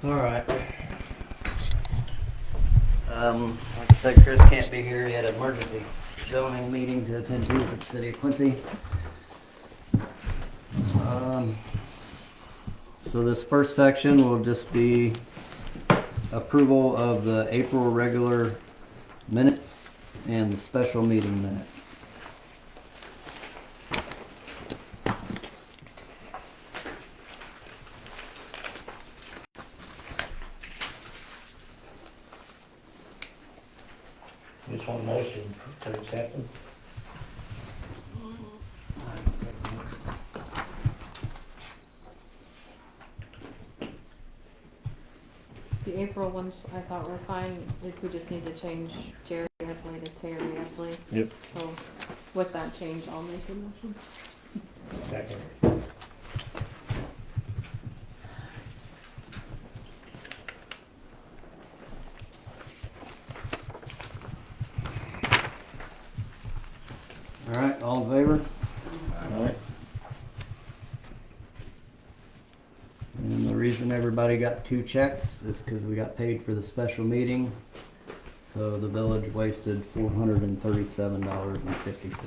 All right. Like I said, Chris can't be here. He had an emergency zoning meeting to attend to with the city of Quincy. So this first section will just be approval of the April regular minutes and the special meeting minutes. Just one motion to accept them. The April ones I thought were fine, if we just need to change Jerry Esley to Terry Esley. Yep. So with that change, I'll make a motion. Second. All right, all in favor? Alright. And the reason everybody got 2 checks is because we got paid for the special meeting. So the village wasted $437.50.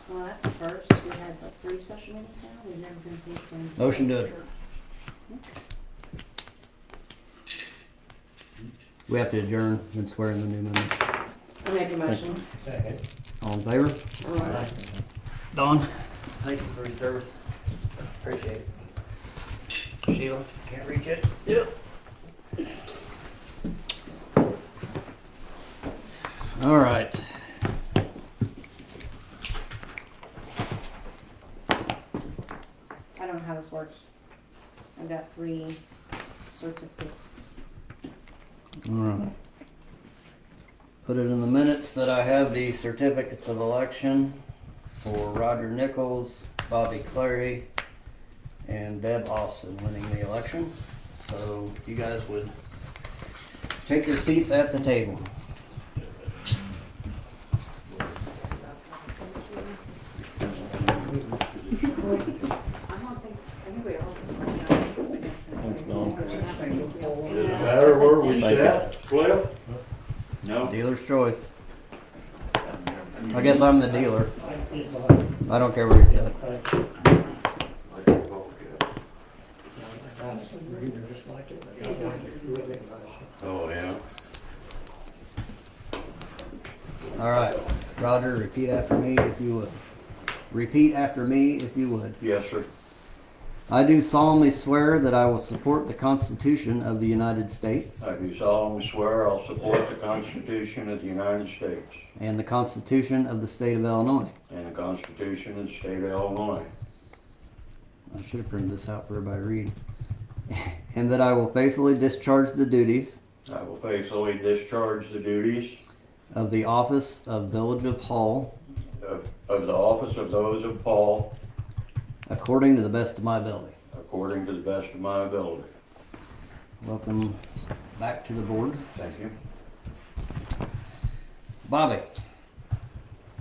Well, that's the first. We had like 3 special meetings now. We've never been paid for anything. Motion to adjourn. We have to adjourn and swear in the new member. I make a motion. Second. All in favor? Alright. Don? Thank you for your service. Appreciate it. Sheila, can't reach it? Yep. All right. I don't know how this works. I've got 3 certificates. All right. Put it in the minutes that I have the certificates of election for Roger Nichols, Bobby Clary, and Deb Austin winning the election. So if you guys would take your seats at the table. I don't think anybody else is going to. Thanks, Don. Does it matter where we Thank sit, Cliff? No? Dealer's choice. I guess I'm the dealer. I don't care where you sit. Oh, yeah. All right, Roger, repeat after me if you would. Repeat after me if you would. Yes, sir. I do solemnly swear that I will support the Constitution of the United States I do solemnly swear I'll support the Constitution of the United States and the Constitution of the State of Illinois. and the Constitution of the State of Illinois, I should have printed this out for everybody to read. And that I will faithfully discharge the duties I will faithfully discharge the duties of the office of Village of Hall of the office of those of Paul according to the best of my ability. according to the best of my ability. Welcome back to the board. Thank you. Bobby,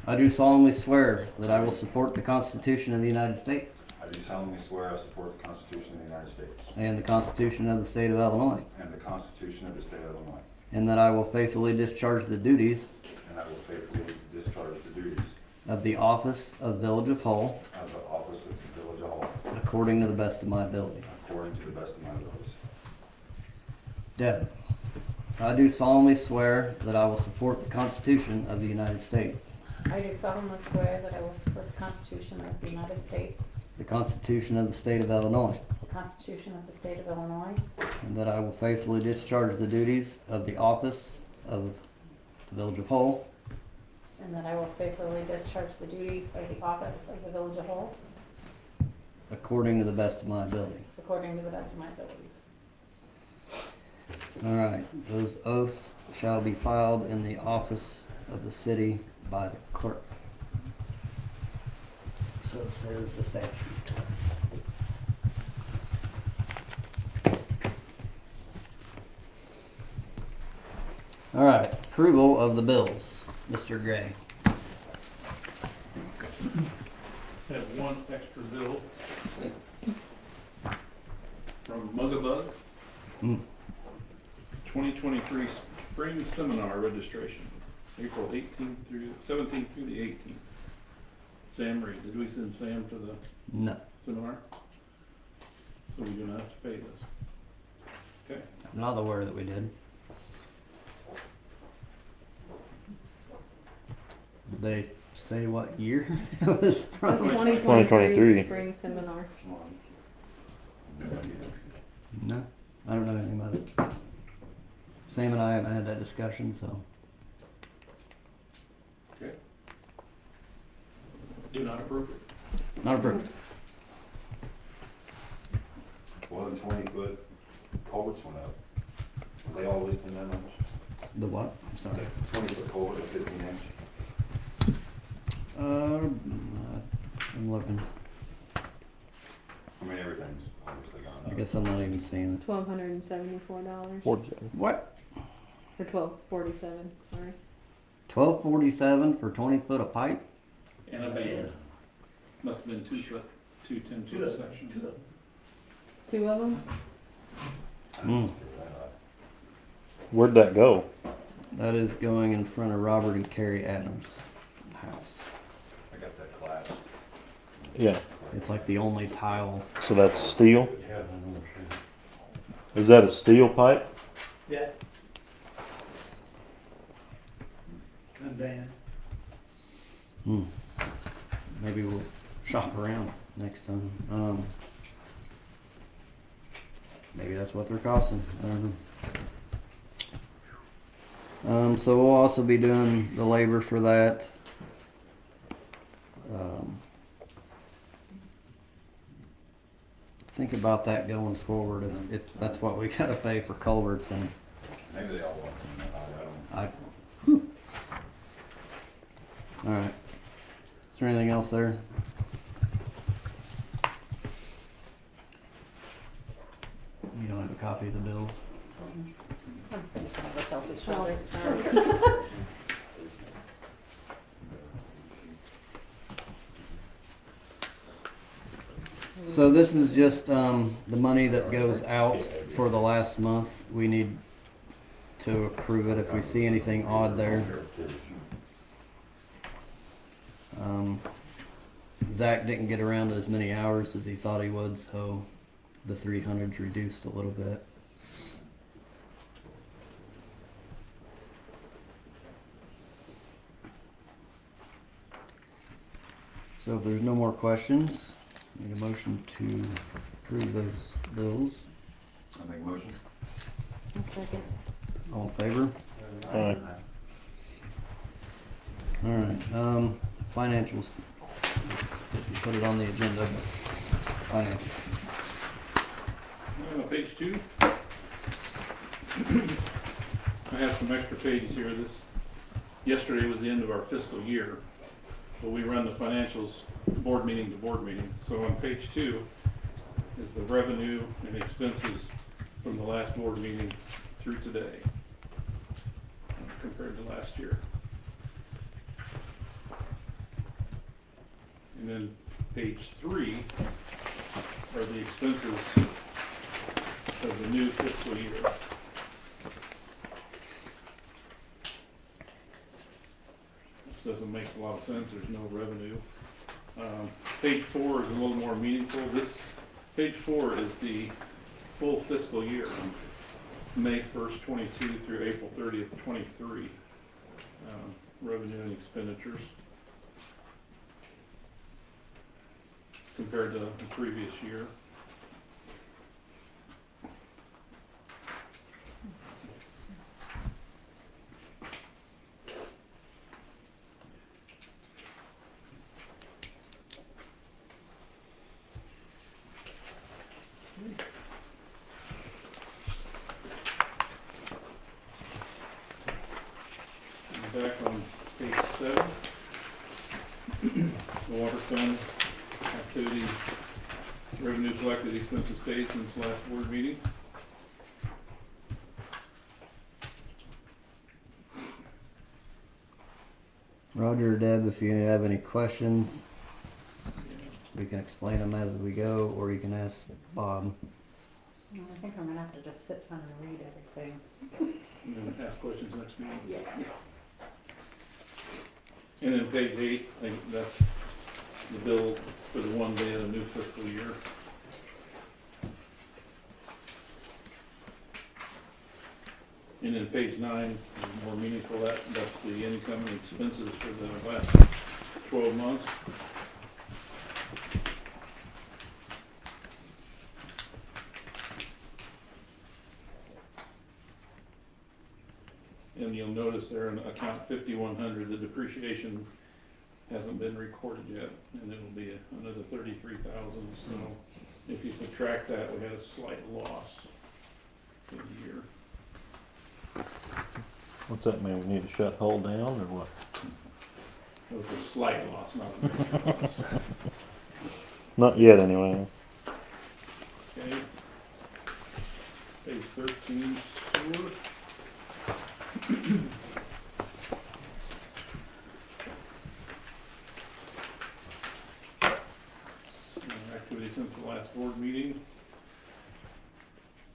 I do solemnly swear that I will support the Constitution of the United States I do solemnly swear I support the Constitution of the United States and the Constitution of the State of Illinois, and the Constitution of the State of Illinois, and that I will faithfully discharge the duties and I will faithfully discharge the duties of the office of Village of Hull of the office of the Village of Hall according to the best of my ability. according to the best of my abilities. Deb, I do solemnly swear that I will support the Constitution of the United States, I do solemnly swear that I will support the Constitution of the United States, the Constitution of the State of Illinois, the Constitution of the State of Illinois, and that I will faithfully discharge the duties of the office of the Village of Hull and that I will faithfully discharge the duties of the office of the Village of Hull according to the best of my ability. according to the best of my abilities. All right, those oaths shall be filed in the office of the city by the clerk. So says the statute. All right, approval of the bills. Mr. Gray. Have one extra bill from Mugabug. Mm. 2023 spring seminar registration, April 18th through 17th through the 18th. Sam Reed, did we send Sam to the No, seminar? So we do not have to pay this. Okay, I'm not aware that we did. Did they say what year it was That's from? 2023 spring seminar. No, I don't know anything about it. Sam and I haven't had that discussion, so. okay. Do not approve it. Not approved. Well, the 20-foot culverts went up. They always been that much. The what? I'm sorry. 20-foot culvert, 15 inch. I'm looking. I mean, everything's obviously gone I up. guess I'm not even seeing it. $1,274. What? Or $1,247, sorry. $12.47 for 20 foot of pipe? And a band. Must have been 2 foot, 2 10-foot sections. Two of them? Mm. Where'd that go? That is going in front of Robert and Carrie Adams' house. I got that class. Yeah. It's like the only tile. So that's steel? Yeah. Is that a steel pipe? Yeah. And then, Hmm. Maybe we'll shop around next time. Maybe that's what they're costing. I don't know. So we'll also be doing the labor for that. Think about that going forward. If that's what we gotta pay for culverts, and Maybe they all want them. I don't. whew. All right. Is there anything else there? You don't have a copy of the bills? Oh, sorry. So this is just the money that goes out for the last month. We need to approve it if we see anything odd there. Zach didn't get around to as many hours as he thought he would, so the 300's reduced a little bit. So if there's no more questions, need a motion to approve those bills. I make a motion. A second. All in favor? Aye. All right, financials. Didn't put it on the agenda, but financials. Page 2. I have some extra pages here. Yesterday was the end of our fiscal year, but we run the financials board meeting to board meeting. So on page 2 is the revenue and expenses from the last board meeting through today, compared to last year. And then page 3 are the expenses of the new fiscal year. Which doesn't make a lot of sense, there's no revenue. Page 4 is a little more meaningful. Page 4 is the full fiscal year, May 1st, 22 through April 30th, 23. Revenue and expenditures compared to the previous year. And back on page 7, the water fund activity, revenue collected, expenses paid since last board meeting. Roger or Deb, if you have any questions, we can explain them as we go, or you can ask Bob. I think I'm gonna have to just sit down and read everything. And then ask questions next meeting. Yeah. And then page 8, I think that's the bill for the one day of the new fiscal year. And then page 9 is more meaningful, that's the income and expenses for the last 12 months. And you'll notice there in account 5100, the depreciation hasn't been recorded yet, and it'll be another 33,000. So if you subtract that, we had a slight loss for the year. What's that mean? We need to shut Hull down or what? It was a slight loss, not a big loss. Not yet, anyway. Okay. Page 13, sewer. Activity since the last board meeting.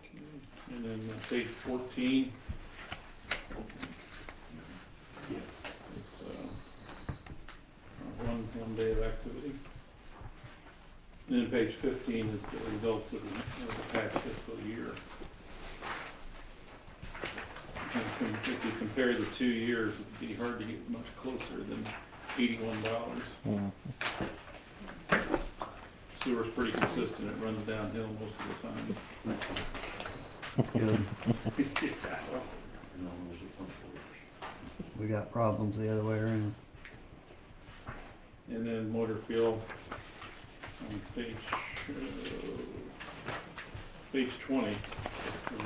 Okay. And then page 14. It's one day of activity. And then page 15 is the results of the past fiscal year. And if you compare the 2 years, it'd be hard to get much closer than $81. Mm. Sewer's pretty consistent, it runs downhill most of the time. That's good. Yeah, well, We got problems the other way around. and then motor fuel on page 20.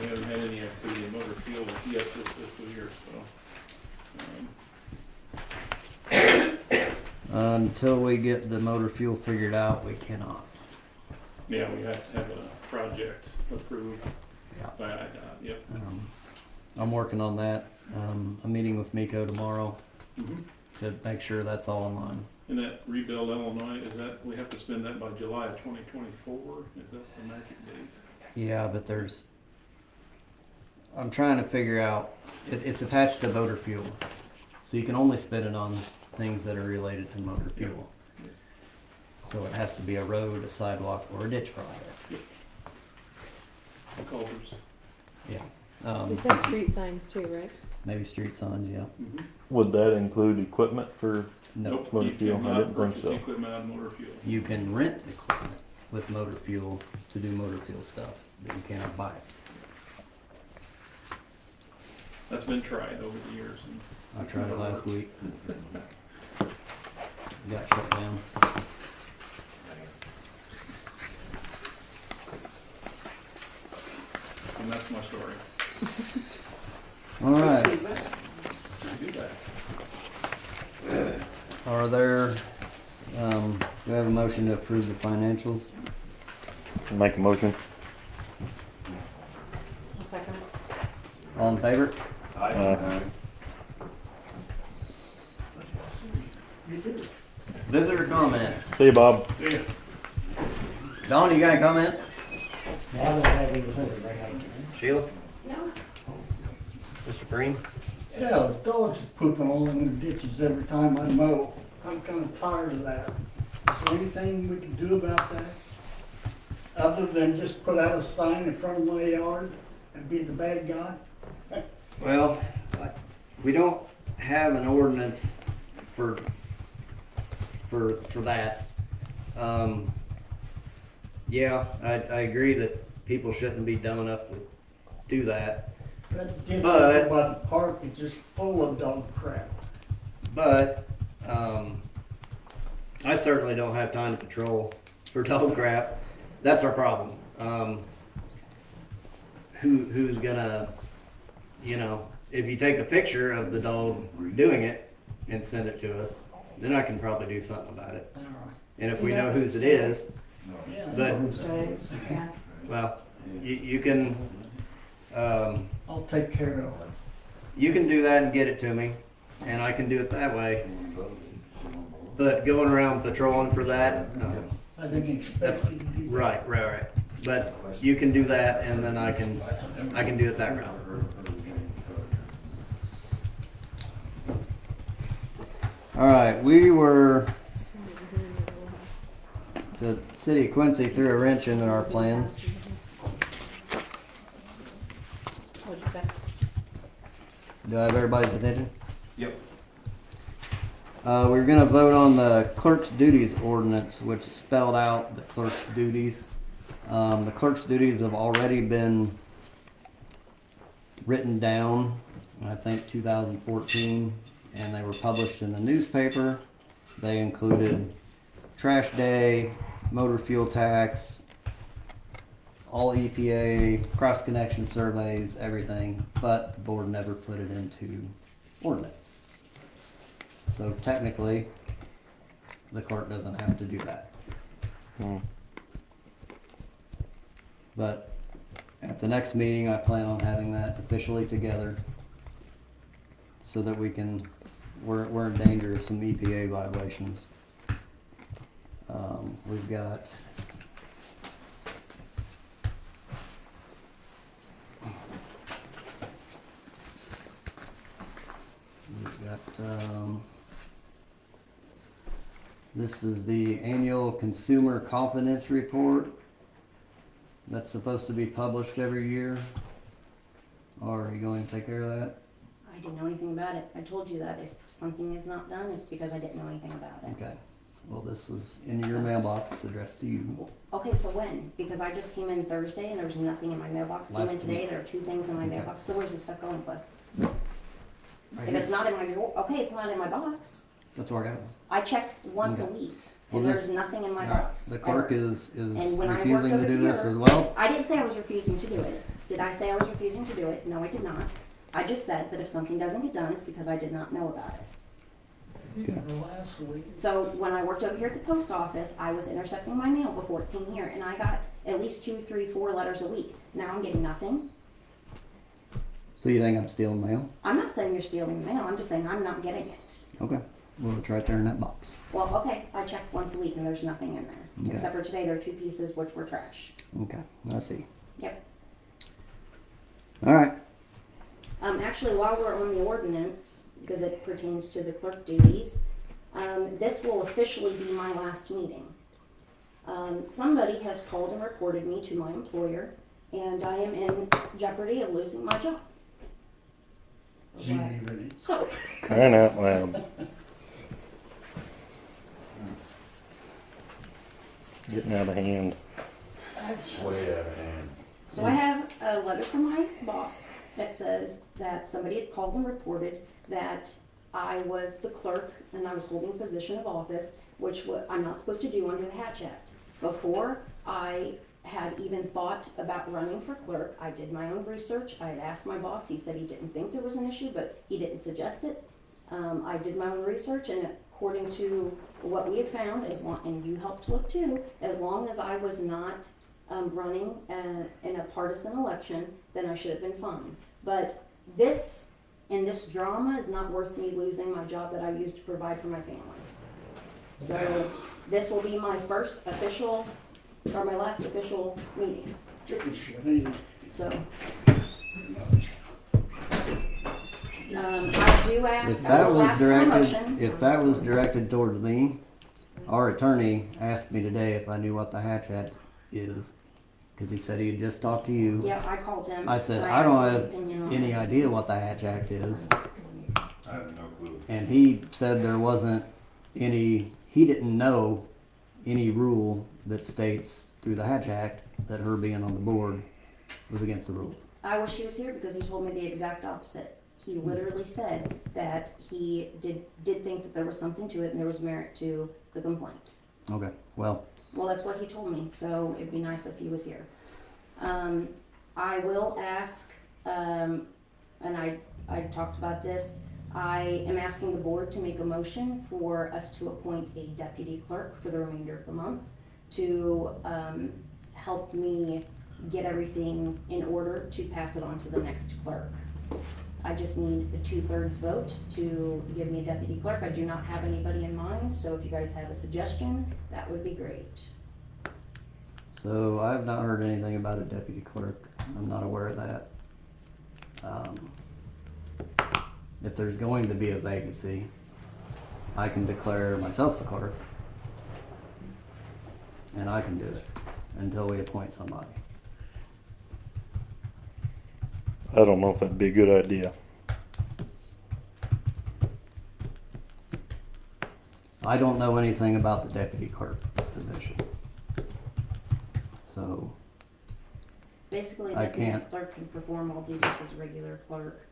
We haven't had any activity in motor fuel yet this fiscal year, so. Until we get the motor fuel figured out, we cannot. Yeah, we have to have a project approved Yeah. by IDOT, yep. I'm working on that. I'm meeting with Miko tomorrow Mhm. to make sure that's all in line. And that rebuild Illinois, is that, we have to spend that by July of 2024? Is that the magic date? Yeah, but I'm trying to figure out, it's attached to motor fuel. So you can only spend it on things that are related to motor fuel. Yeah. So it has to be a road, a sidewalk, or a ditch project. The culverts. Yeah. It said street signs too, right? Maybe street signs, yeah. Mhm. Would that include equipment for? No, Nope, motor you fuel, I cannot didn't think purchase so. equipment out of motor fuel. you can rent equipment with motor fuel to do motor fuel stuff, but you cannot buy it. That's been tried over the years. And I tried it last week. Got shut down. And that's my story. All right. I do that. Are there, do we have a motion to approve the financials? Make a motion. I'll second it. All in favor? Aye. Visitor comments. See you, Bob. Yeah. Don, you got any comments? I don't have anything to bring up. Sheila? No. Mr. Green? Yeah, the dogs are pooping all in the ditches every time I mow. I'm kinda tired of that. Is there anything we can do about that? Other than just put out a sign in front of my yard and be the bad guy? Well, we don't have an ordinance for that. Yeah, I agree that people shouldn't be dumb enough to do that. That ditch But- over by the park is just full of dog crap. But, I certainly don't have time to patrol for dog crap. That's our problem. Who's gonna, if you take a picture of the dog doing it and send it to us, then I can probably do something about it. All right. And if we know whose it is, Yeah, I But- know who that is. Yeah. well, you can, I'll take care of it. you can do that and get it to me, and I can do it that way. But going around patrolling for that, I didn't expect That's you to do that. right. but you can do that, and then I can do it that route. All right, the city of Quincy threw a wrench into our plans. What'd you say? Do I have everybody's attention? Yep. We're gonna vote on the clerk's duties ordinance, which spelled out the clerk's duties. The clerk's duties have already been written down, I think 2014, and they were published in the newspaper. They included trash day, motor fuel tax, all EPA, cross connection surveys, everything, but the board never put it into ordinance. So technically, the clerk doesn't have to do that. But at the next meeting, I plan on having that officially together so that we're in danger of some EPA violations. We've got this is the annual consumer confidence report that's supposed to be published every year. Are you going to take care of that? I didn't know anything about it. I told you that if something is not done, it's because I didn't know anything about it. Okay. Well, this was in your mailbox addressed to you. Okay, so when? Because I just came in Thursday and there was nothing in my mailbox. Came Last in today, week. there are 2 things in my Okay. mailbox. So where's this stuff going, Cliff? Right If here. it's not in my drawer, okay, it's not in my box. That's where I got it. I check once a Okay. week, Well, and this- there's nothing in my All right. box. The clerk ever. is And when I worked refusing to over do this here- as well. I didn't say I was refusing to do it. Did I say I was refusing to do it? No, I did not. I just said that if something doesn't get done, it's because I did not know about it. Last week, So when I worked over here at the post office, I was intercepting my mail before it came here, and I got at least 2, 3, 4 letters a week. Now I'm getting nothing. So you think I'm stealing mail? I'm not saying you're stealing the mail, I'm just saying I'm not getting it. Okay. Well, it's right there in that box. Well, okay, I checked once a week and there's nothing in there. Okay. Except for today, there are 2 pieces which were trash. Okay. I see. Yep. All right. Actually, while we're on the ordinance, because it pertains to the clerk duties, this will officially be my last meeting. Somebody has called and reported me to my employer, and I am in jeopardy of losing my job. gee, really. So, Crying out loud. Getting out of hand. That's Way out of hand. so I have a letter from my boss that says that somebody had called and reported that I was the clerk and I was holding a position of office, which I'm not supposed to do under the Hatch Act. Before I had even thought about running for clerk, I did my own research. I had asked my boss. He said he didn't think there was an issue, but he didn't suggest it. I did my own research, and according to what we had found, and you helped look too, as long as I was not running in a partisan election, then I should have been fine. But this drama is not worth me losing my job that I used to provide for my family. So this will be my first official, or my last official meeting. chicken shit, ain't it? So. I do ask, If I that will was ask for a directed, motion. if that was directed towards me, our attorney asked me today if I knew what the Hatch Act is, because he said he had just talked to you. Yeah, I called him. I said, and I don't asked his have opinion on any it. idea what the Hatch Act is. I have no clue. And he said there wasn't he didn't know any rule that states through the Hatch Act that her being on the board was against the rules. I wish he was here because he told me the exact opposite. He literally said that he did think that there was something to it and there was merit to the complaint. Okay, well, Well, that's what he told me, so it'd be nice if he was here. I will ask, and I talked about this, I am asking the board to make a motion for us to appoint a deputy clerk for the remainder of the month to help me get everything in order to pass it on to the next clerk. I just need a 2/3 vote to give me a deputy clerk. I do not have anybody in mind, so if you guys have a suggestion, that would be great. So I have not heard anything about a deputy clerk. I'm not aware of that. If there's going to be a vacancy, I can declare myself the clerk. And I can do it until we appoint somebody. I don't know if that'd be a good idea. I don't know anything about the deputy clerk position. So, Basically, I deputy can't. clerk can perform all duties as a regular clerk,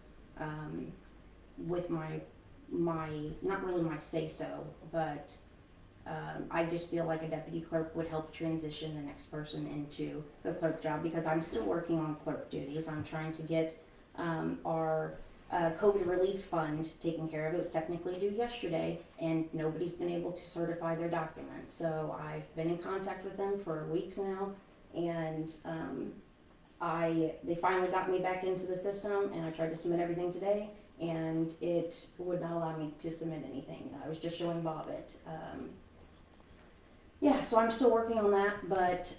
with my, not really my say-so, but, I just feel like a deputy clerk would help transition the next person into the clerk job, because I'm still working on clerk duties. I'm trying to get, our, COVID relief fund taken care of. It was technically due yesterday, and nobody's been able to certify their documents. So I've been in contact with them for weeks now, and, they finally got me back into the system, and I tried to submit everything today, and it would not allow me to submit anything. I was just showing Bob it. Yeah, so I'm still working on that, but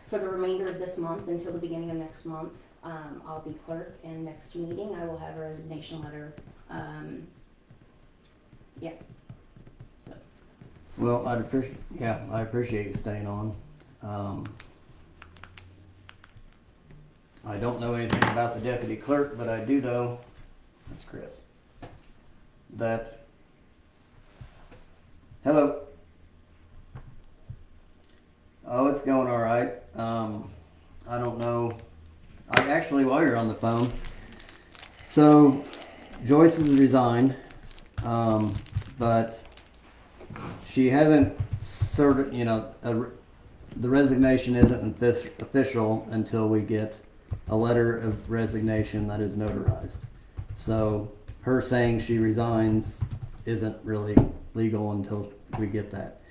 for the remainder of this month until the beginning of next month, I'll be clerk, and next meeting I will have a resignation letter. Yeah. well, I appreciate you staying on. I don't know anything about the deputy clerk, but I do know, that's Chris, that, hello. Oh, it's going all right. I don't know. While you're on the phone, so Joyce has resigned, but she hasn't the resignation isn't official until we get a letter of resignation that is notarized. So her saying she resigns isn't really legal until we get that.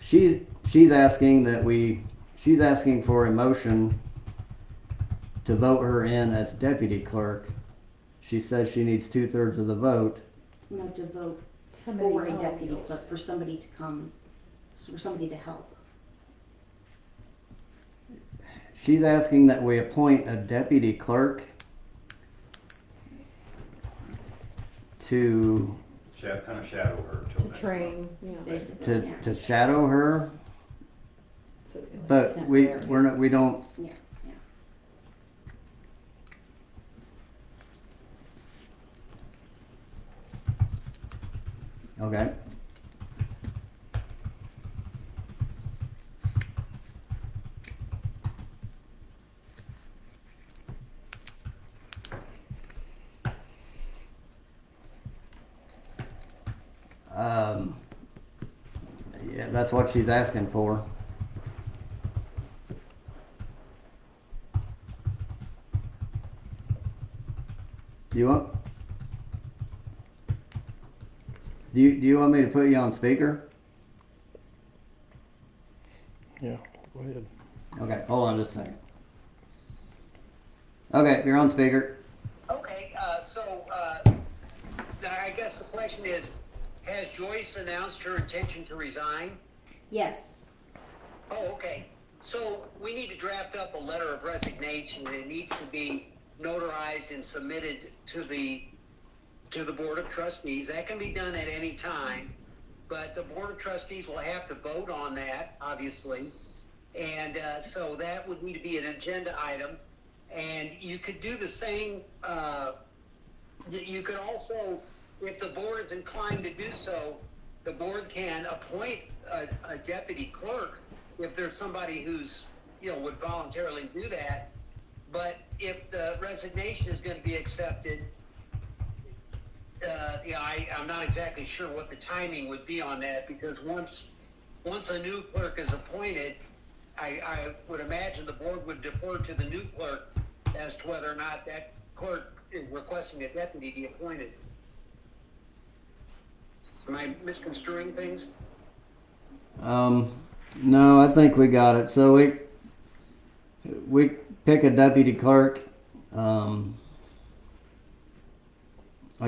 She's asking for a motion to vote her in as deputy clerk. She says she needs 2/3 of the vote. Not to vote Somebody for a else. deputy clerk, for somebody to come, for somebody to help. She's asking that we appoint a deputy clerk to Kind of shadow her till To next train, yeah. Basically, yeah. shadow her, So it's like but we temporary. don't. Yeah, yeah. Okay. Yeah, that's what she's asking for. Do you want me to put you on speaker? Yeah, go ahead. Okay, hold on just a second. Okay, you're on speaker. Okay, now I guess the question is, has Joyce announced her intention to resign? Yes. Oh, okay. So we need to draft up a letter of resignation, and it needs to be notarized and submitted to the Board of Trustees. That can be done at any time, but the Board of Trustees will have to vote on that, obviously. And so that would need to be an agenda item. And you could do the same, you could also, if the board is inclined to do so, the board can appoint a deputy clerk if there's somebody who's, would voluntarily do that. But if the resignation is going to be accepted, I'm not exactly sure what the timing would be on that, because once a new clerk is appointed, I would imagine the board would defer to the new clerk as to whether or not that clerk is requesting a deputy be appointed. Am I misconstruing things? No, I think we got it. So we pick a deputy clerk. I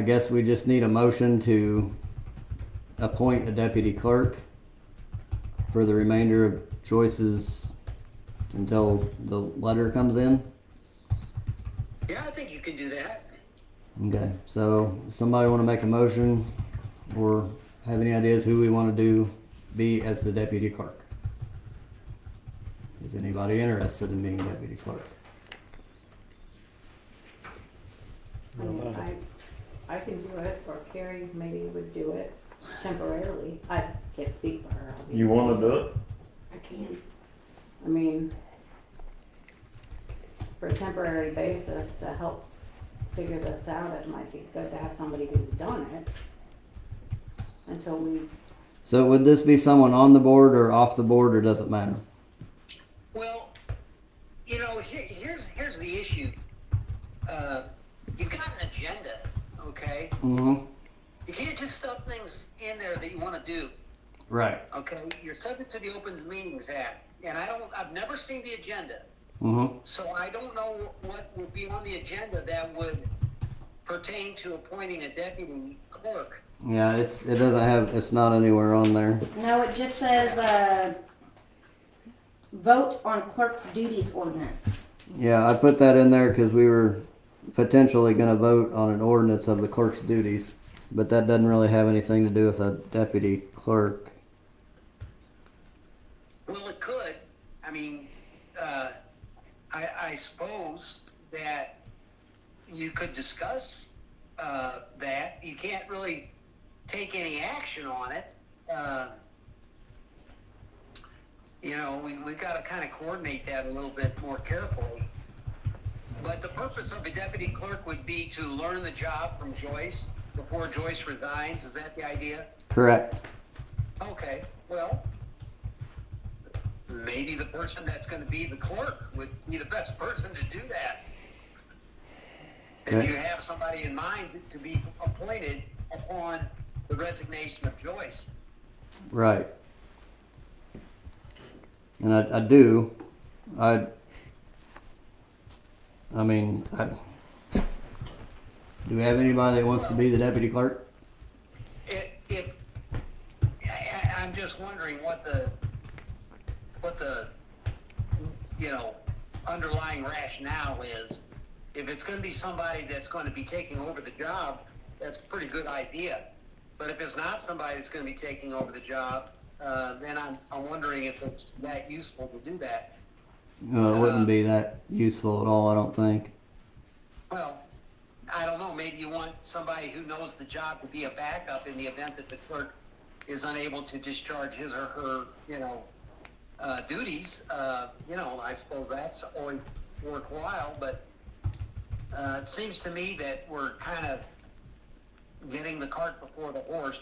guess we just need a motion to appoint a deputy clerk for the remainder of Joyce's until the letter comes in? Yeah, I think you can do that. Okay, so somebody want to make a motion or have any ideas who we want to do be as the deputy clerk? Is anybody interested in being deputy clerk? I mean, I can do it, or Carrie maybe would do it temporarily. I can't speak for her, obviously. You wanna do it? I can. I mean, for a temporary basis to help figure this out, it might be good to have somebody who's done it until we, So would this be someone on the board or off the board, or does it matter? Well, you know, here's the issue. You've got an agenda, okay? Mm-hmm. You can't just stuff things in there that you want to do, Right. okay? You're subject to the Open Meetings Act, and I've never seen the agenda, Mm-hmm. so I don't know what would be on the agenda that would pertain to appointing a deputy clerk. Yeah, it's not anywhere on there. No, it just says, vote on clerk's duties ordinance. Yeah, I put that in there because we were potentially going to vote on an ordinance of the clerk's duties, but that doesn't really have anything to do with a deputy clerk. Well, it could. I mean, I suppose that you could discuss that. You can't really take any action on it. You know, we've got to kind of coordinate that a little bit more carefully. But the purpose of a deputy clerk would be to learn the job from Joyce before Joyce resigns. Is that the idea? Correct. Okay, well, maybe the person that's going to be the clerk would be the best person to do that. If Okay. you have somebody in mind to be appointed upon the resignation of Joyce. Right. And I do. Do we have anybody that wants to be the deputy clerk? I'm just wondering what the underlying rationale is. If it's going to be somebody that's going to be taking over the job, that's a pretty good idea. But if it's not somebody that's going to be taking over the job, then I'm wondering if it's that useful to do that. It wouldn't be that useful at all, I don't think. Well, I don't know. Maybe you want somebody who knows the job to be a backup in the event that the clerk is unable to discharge his or her, duties. I suppose that's always worthwhile. But it seems to me that we're kind of getting the cart before the horse.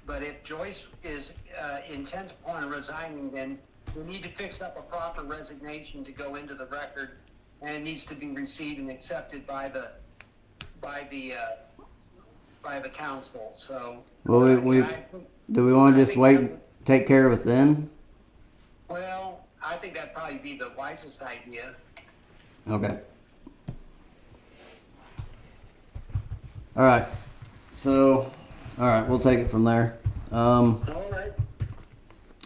But if Joyce is intent upon resigning, then we need to fix up a proper resignation to go into the record, and it needs to be received and accepted by the council. So, Well, do we want to just wait and take care of it then? Well, I think that'd probably be the wisest idea. Okay. All right. So, all right, we'll take it from there. All right.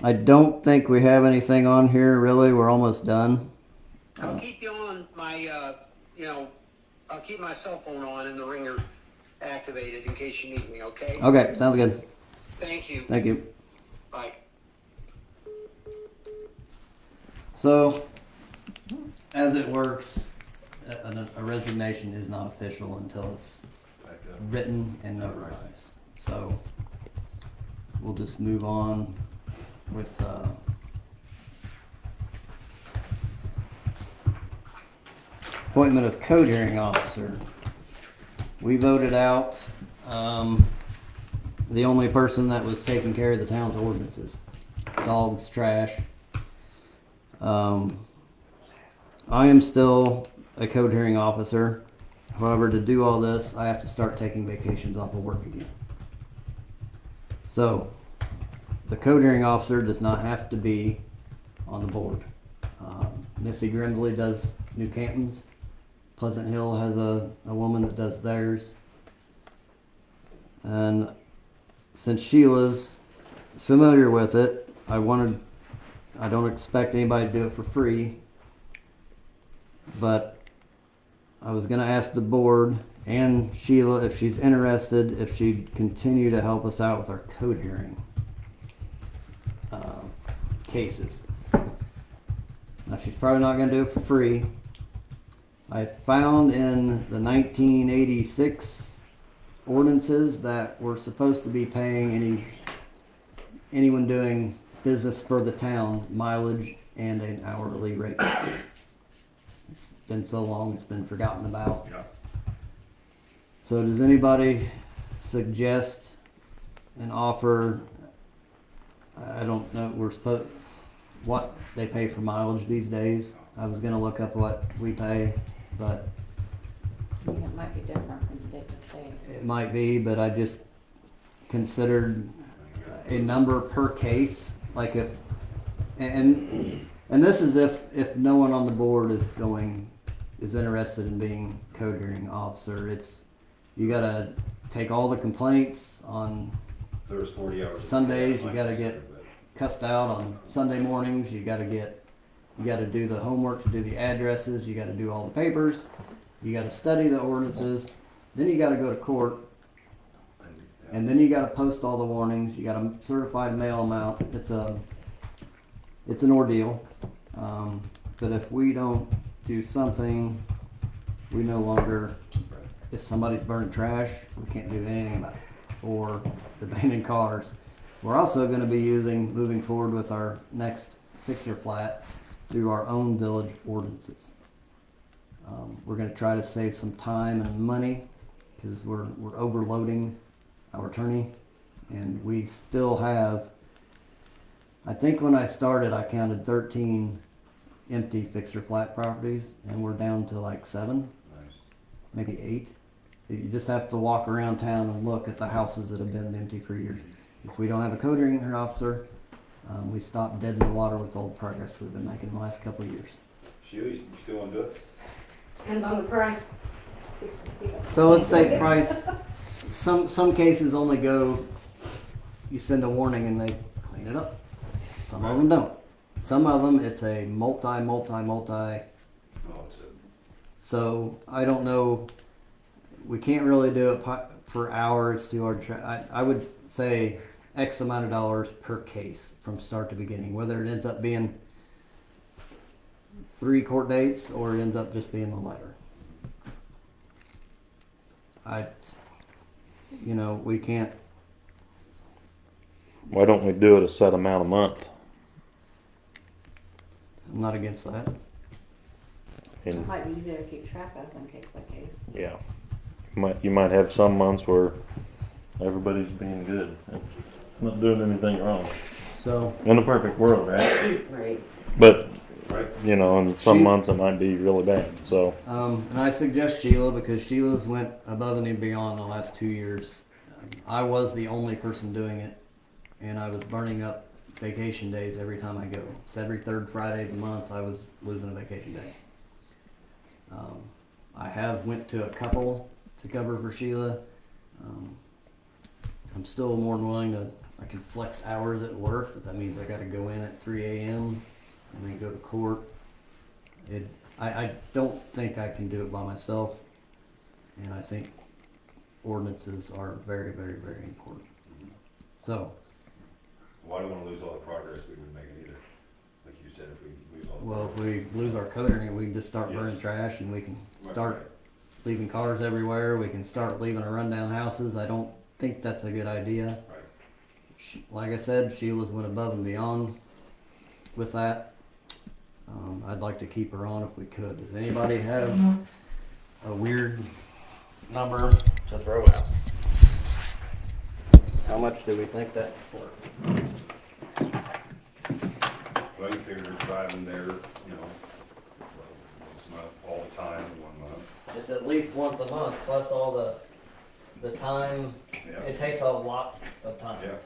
I don't think we have anything on here, really. We're almost done. I'll keep you on my, I'll keep my cell phone on and the ringer activated in case you need me, okay? Okay, sounds good. Thank you. Thank you. Bye. So, as it works, a resignation is not official until it's written and notarized. So, we'll just move on with appointment of code hearing officer. We voted out the only person that was taking care of the town's ordinances. Dogs, trash. I am still a code hearing officer. However, to do all this, I have to start taking vacations off of work again. So, the code hearing officer does not have to be on the board. Missy Grimsley does New Canton's. Pleasant Hill has a woman that does theirs. And since Sheila's familiar with it, I wanted I don't expect anybody to do it for free, but I was gonna ask the board and Sheila if she's interested, if she'd continue to help us out with our code hearing cases. Now, she's probably not gonna do it for free. I found in the 1986 ordinances that we're supposed to be paying anyone doing business for the town mileage and an hourly rate. It's been so long, it's been forgotten about. Yeah. So does anybody suggest an offer? I don't know, what they pay for mileage these days. I was gonna look up what we pay, but I mean, it might be different from state to state. it might be, but I just considered a number per case, like if, and this is if no one on the board is interested in being code hearing officer. It's, you gotta take all the complaints on There's 40 hours. Sundays, you gotta get cussed out on Sunday mornings, you gotta do the homework to do the addresses, you gotta do all the papers, you gotta study the ordinances, then you gotta go to court, and then you gotta post all the warnings, you gotta certified mail them out. It's an ordeal. But if we don't do something, we no longer, if somebody's burning trash, we can't do anything about it. Or abandoned cars. We're also gonna be moving forward with our next fixture plat through our own village ordinances. We're gonna try to save some time and money, because we're overloading our attorney, and we still have, I think when I started, I counted 13 empty fixture flat properties, and we're down to like 7, Nice. maybe 8. You just have to walk around town and look at the houses that have been empty for years. If we don't have a code hearing officer, we stop dead in the water with all the progress we've been making the last couple of years. Sheila, you still want to do it? Depends on the price. So let's say price, some cases only go, you send a warning and they clean it up. Some of them don't. Some of them, it's a multi. No, it's So I don't know, we can't really do it per hour, it's too hard to I would say X amount of dollars per case from start to beginning, whether it ends up being 3 court dates or it ends up just being the letter. We can't, Why don't we do it a set amount a month? I'm not against that. It And, might be easier to keep track of than case by case. yeah. You might have some months where everybody's being good, and not doing anything wrong. So, In a perfect world, right? Right. But, right. in some She- months it might be really bad, so. and I suggest Sheila, because Sheila's went above and beyond the last 2 years. I was the only person doing it, and I was burning up vacation days every time I go. It's every 3rd Friday of the month I was losing a vacation day. I have went to a couple to cover for Sheila. I'm still more than willing to, I can flex hours at work, but that means I gotta go in at 3 a.m. and then go to court. I don't think I can do it by myself, and I think ordinances are very, very, very important. So, Well, I don't want to lose all the progress we've been making either. Like you said, if we lose all the well, if we lose our coding, we can just start burning Yes. trash, and we can Right, start right. leaving cars everywhere. We can start leaving rundown houses. I don't think that's a good idea. Right. Like I said, Sheila's went above and beyond with that. I'd like to keep her on if we could. Does anybody have a weird number to throw out? How much do we think that's worth? Well, you figure driving there, once a month, all the time, 1 month. It's at least once a month, plus all the time. Yeah. It takes a lot of time. Yeah.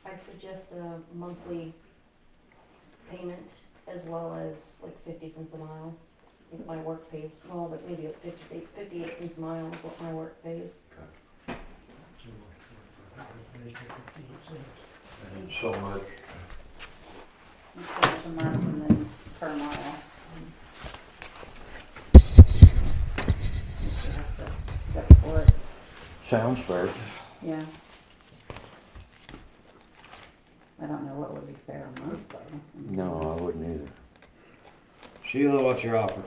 I'd suggest a monthly payment as well as like 50 cents a mile. I think my work pays, well, but maybe 58 cents a mile is what my work pays. And so much, It's so much a month and then per mile. She has to report, sounds fair. yeah. I don't know what would be fair a month though. No, I wouldn't either. Sheila, what's your offer?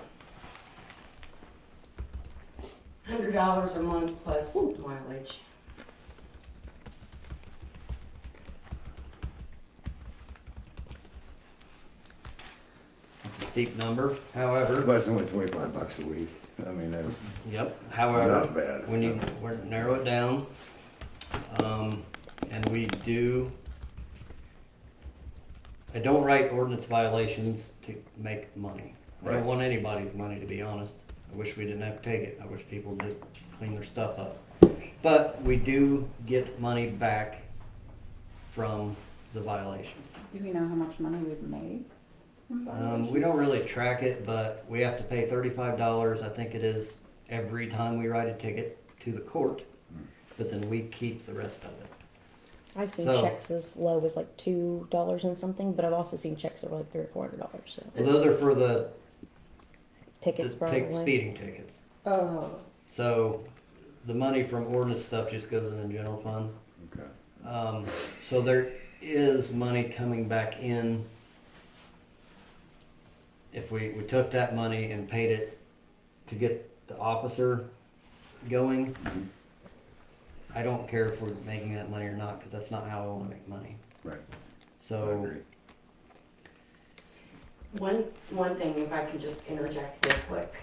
$100 a month plus mileage. It's a steep number, however. But it's only $25 a week. I mean, that's Yep, however. not bad. When you narrow it down, and we do, I don't write ordinance violations to make money. I don't Right. want anybody's money, to be honest. I wish we didn't have to take it. I wish people would just clean their stuff up. But we do get money back from the violations. Do we know how much money we've made? We don't really track it, but we have to pay $35, I think it is, every time we write a ticket to the court. But then we keep the rest of it. I've seen So- checks as low as like $2 and something, but I've also seen checks that were like $300 or $400. So Well, those are for the tickets probably. speeding tickets. Oh, So the money from ordinance stuff just goes in the general fund. Okay. So there is money coming back in. If we took that money and paid it to get the officer going, I don't care if we're making that money or not, because that's not how I want to make money. Right. I So agree. One thing, if I can just interject real quick.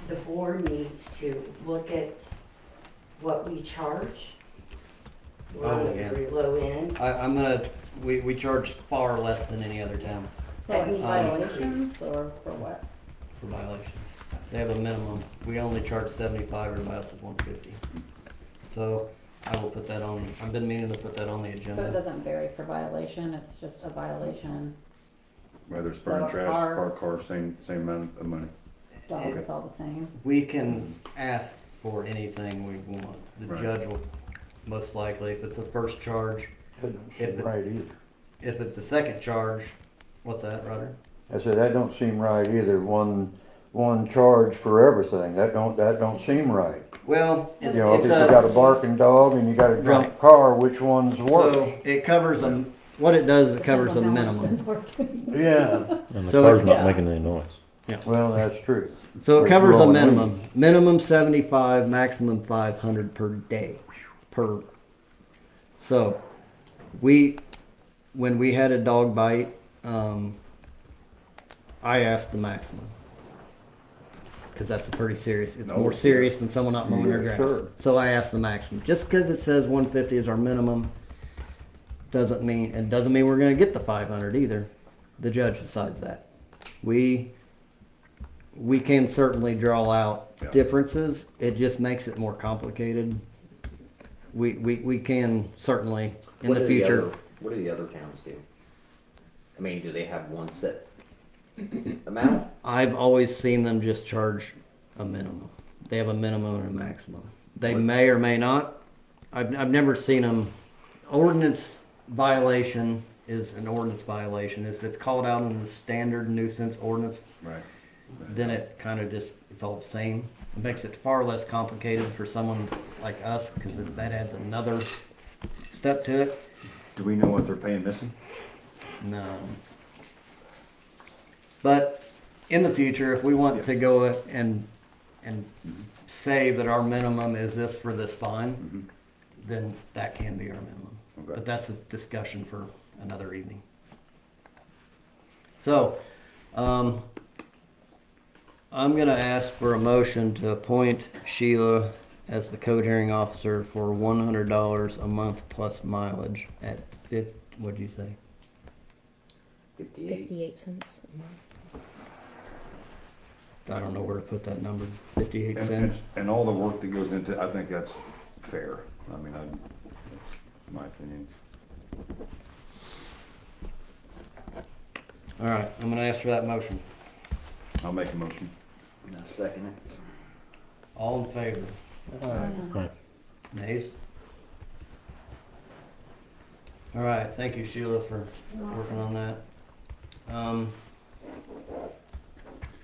The board needs to look at what we charge. We're on Oh, the yeah. very low end. we charge far less than any other town for needs to violations or for what? for violations. They have a minimum. We only charge 75, everybody else is 150. So I will put that on, I've been meaning to put that on the So it agenda. doesn't vary per violation, it's just a violation, Whether it's burning So trash, our- park car, same amount of money. dog, it's all the same. We can ask for anything we want. The Right. judge will most likely, if it's a first charge, Couldn't If seem it- right either. if it's a second charge, what's that, Roger? I said, that don't seem right either. One charge for everything. That don't seem right. Well, You know, if you got a barking dog and you got a drunk Right. car, which one's worse? So it covers what it does, it covers a Depends on how much minimum. it's working. Yeah, And the So car's it- not Yeah. making any noise. well, that's true. So it Or covers a blowing minimum. wind. Minimum 75, maximum 500 per day. So when we had a dog bite, I asked the maximum. Because that's a pretty serious, it's No, more it's- serious than someone not mowing their Yeah, grass. sure. So I asked the maximum. Just because it says 150 is our minimum doesn't mean we're going to get the 500 either. The judge decides that. We can certainly draw out Yeah. differences. It just makes it more complicated. We can certainly in What the do future. What do the other towns do? I mean, do they have one set amount? I've always seen them just charge a minimum. They have a minimum and a maximum. They may or may not. I've never seen them. Ordinance violation is an ordinance violation. If it's called out in the standard nuisance ordinance, Right. then it kind of it's all the same. It makes it far less complicated for someone like us because that adds another step to it. Do we know what they're paying missing? No. But in the future, if we want to go and say that our minimum is this for this fine, then that can be our minimum. Okay. But that's a discussion for another evening. So, I'm gonna ask for a motion to appoint Sheila as the code hearing officer for $100 a month plus mileage at what'd you say? 58. 58 cents a month. I don't know where to put that number. 58 And, cents. and all the work that goes into, I think that's fair. I mean, that's my opinion. All right, I'm gonna ask for that motion. I'll make a motion. No, second it. All in favor? All right. Nays? All right, thank you, Sheila, for working on that.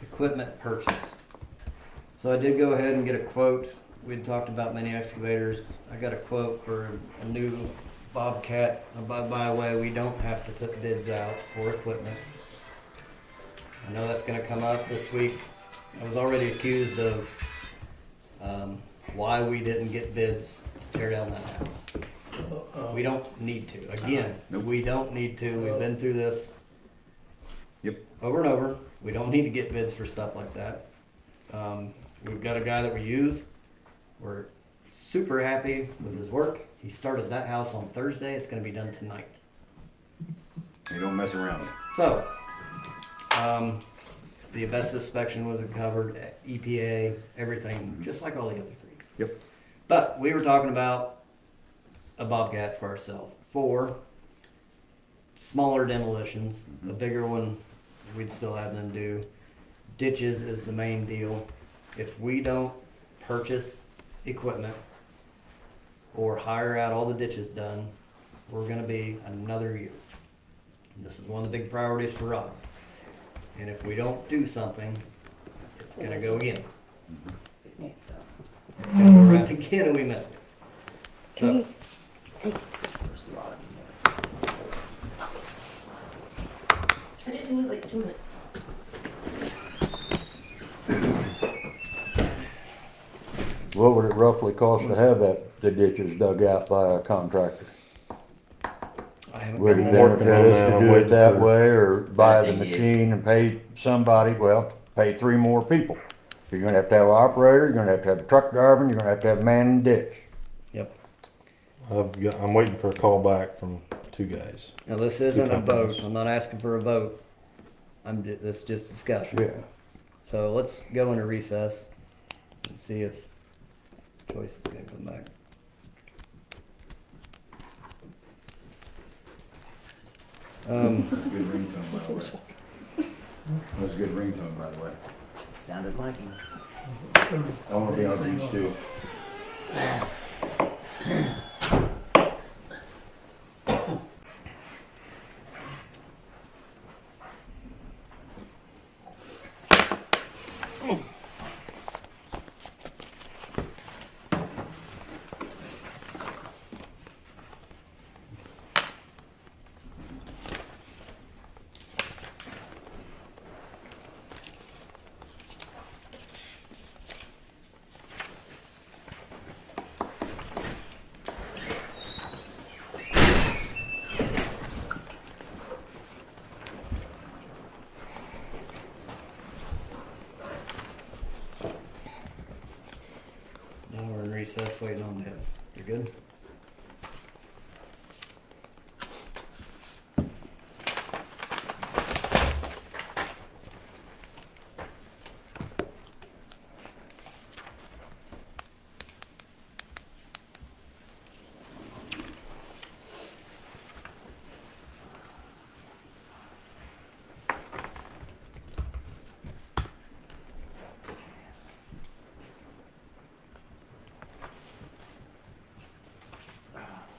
Equipment purchase. So I did go ahead and get a quote. We'd talked about mini excavators. I got a quote for a new Bobcat. By the way, we don't have to put bids out for equipment. I know that's gonna come up this week. I was already accused of why we didn't get bids to tear down that house. We don't need to. Again, we don't need to. We've been through this over and over. We don't need to get bids for stuff like that. We've got a guy that we use. We're super happy with his work. He started that house on Thursday. It's going to be done tonight. You don't mess around. So, the asbestos inspection was covered, EPA, everything, just like all the other three. Yep. But we were talking about a Bobcat for ourselves. For smaller demolitions, a bigger one, we'd still have them do. Ditches is the main deal. If we don't purchase equipment or hire out all the ditches done, we're gonna be another year. This is one of the big priorities for Rob. And if we don't do something, it's gonna go again. It's gonna go around again and we missed it. So, I just need like 2 minutes. What would it roughly cost to have the ditches dug out by a contractor? I haven't Would it been benefit working on us that. to I'm do it waiting that for- way, or buy the thing is- machine and pay somebody, well, pay 3 more people? You're gonna have to have an operator, you're gonna have to have a truck driver, and you're gonna have to have a man in the ditch. Yep. I'm waiting for a call back from 2 guys. Now this isn't a vote. companies. I'm not asking for a vote. This is just discussion. Yeah. So let's go into recess and see if Joyce is gonna come back. That's a good ringtone, by the way. That's a good ringtone, by the way. Sounded like him. I wanna be on beach too. Now we're in recess waiting on Deb. You good?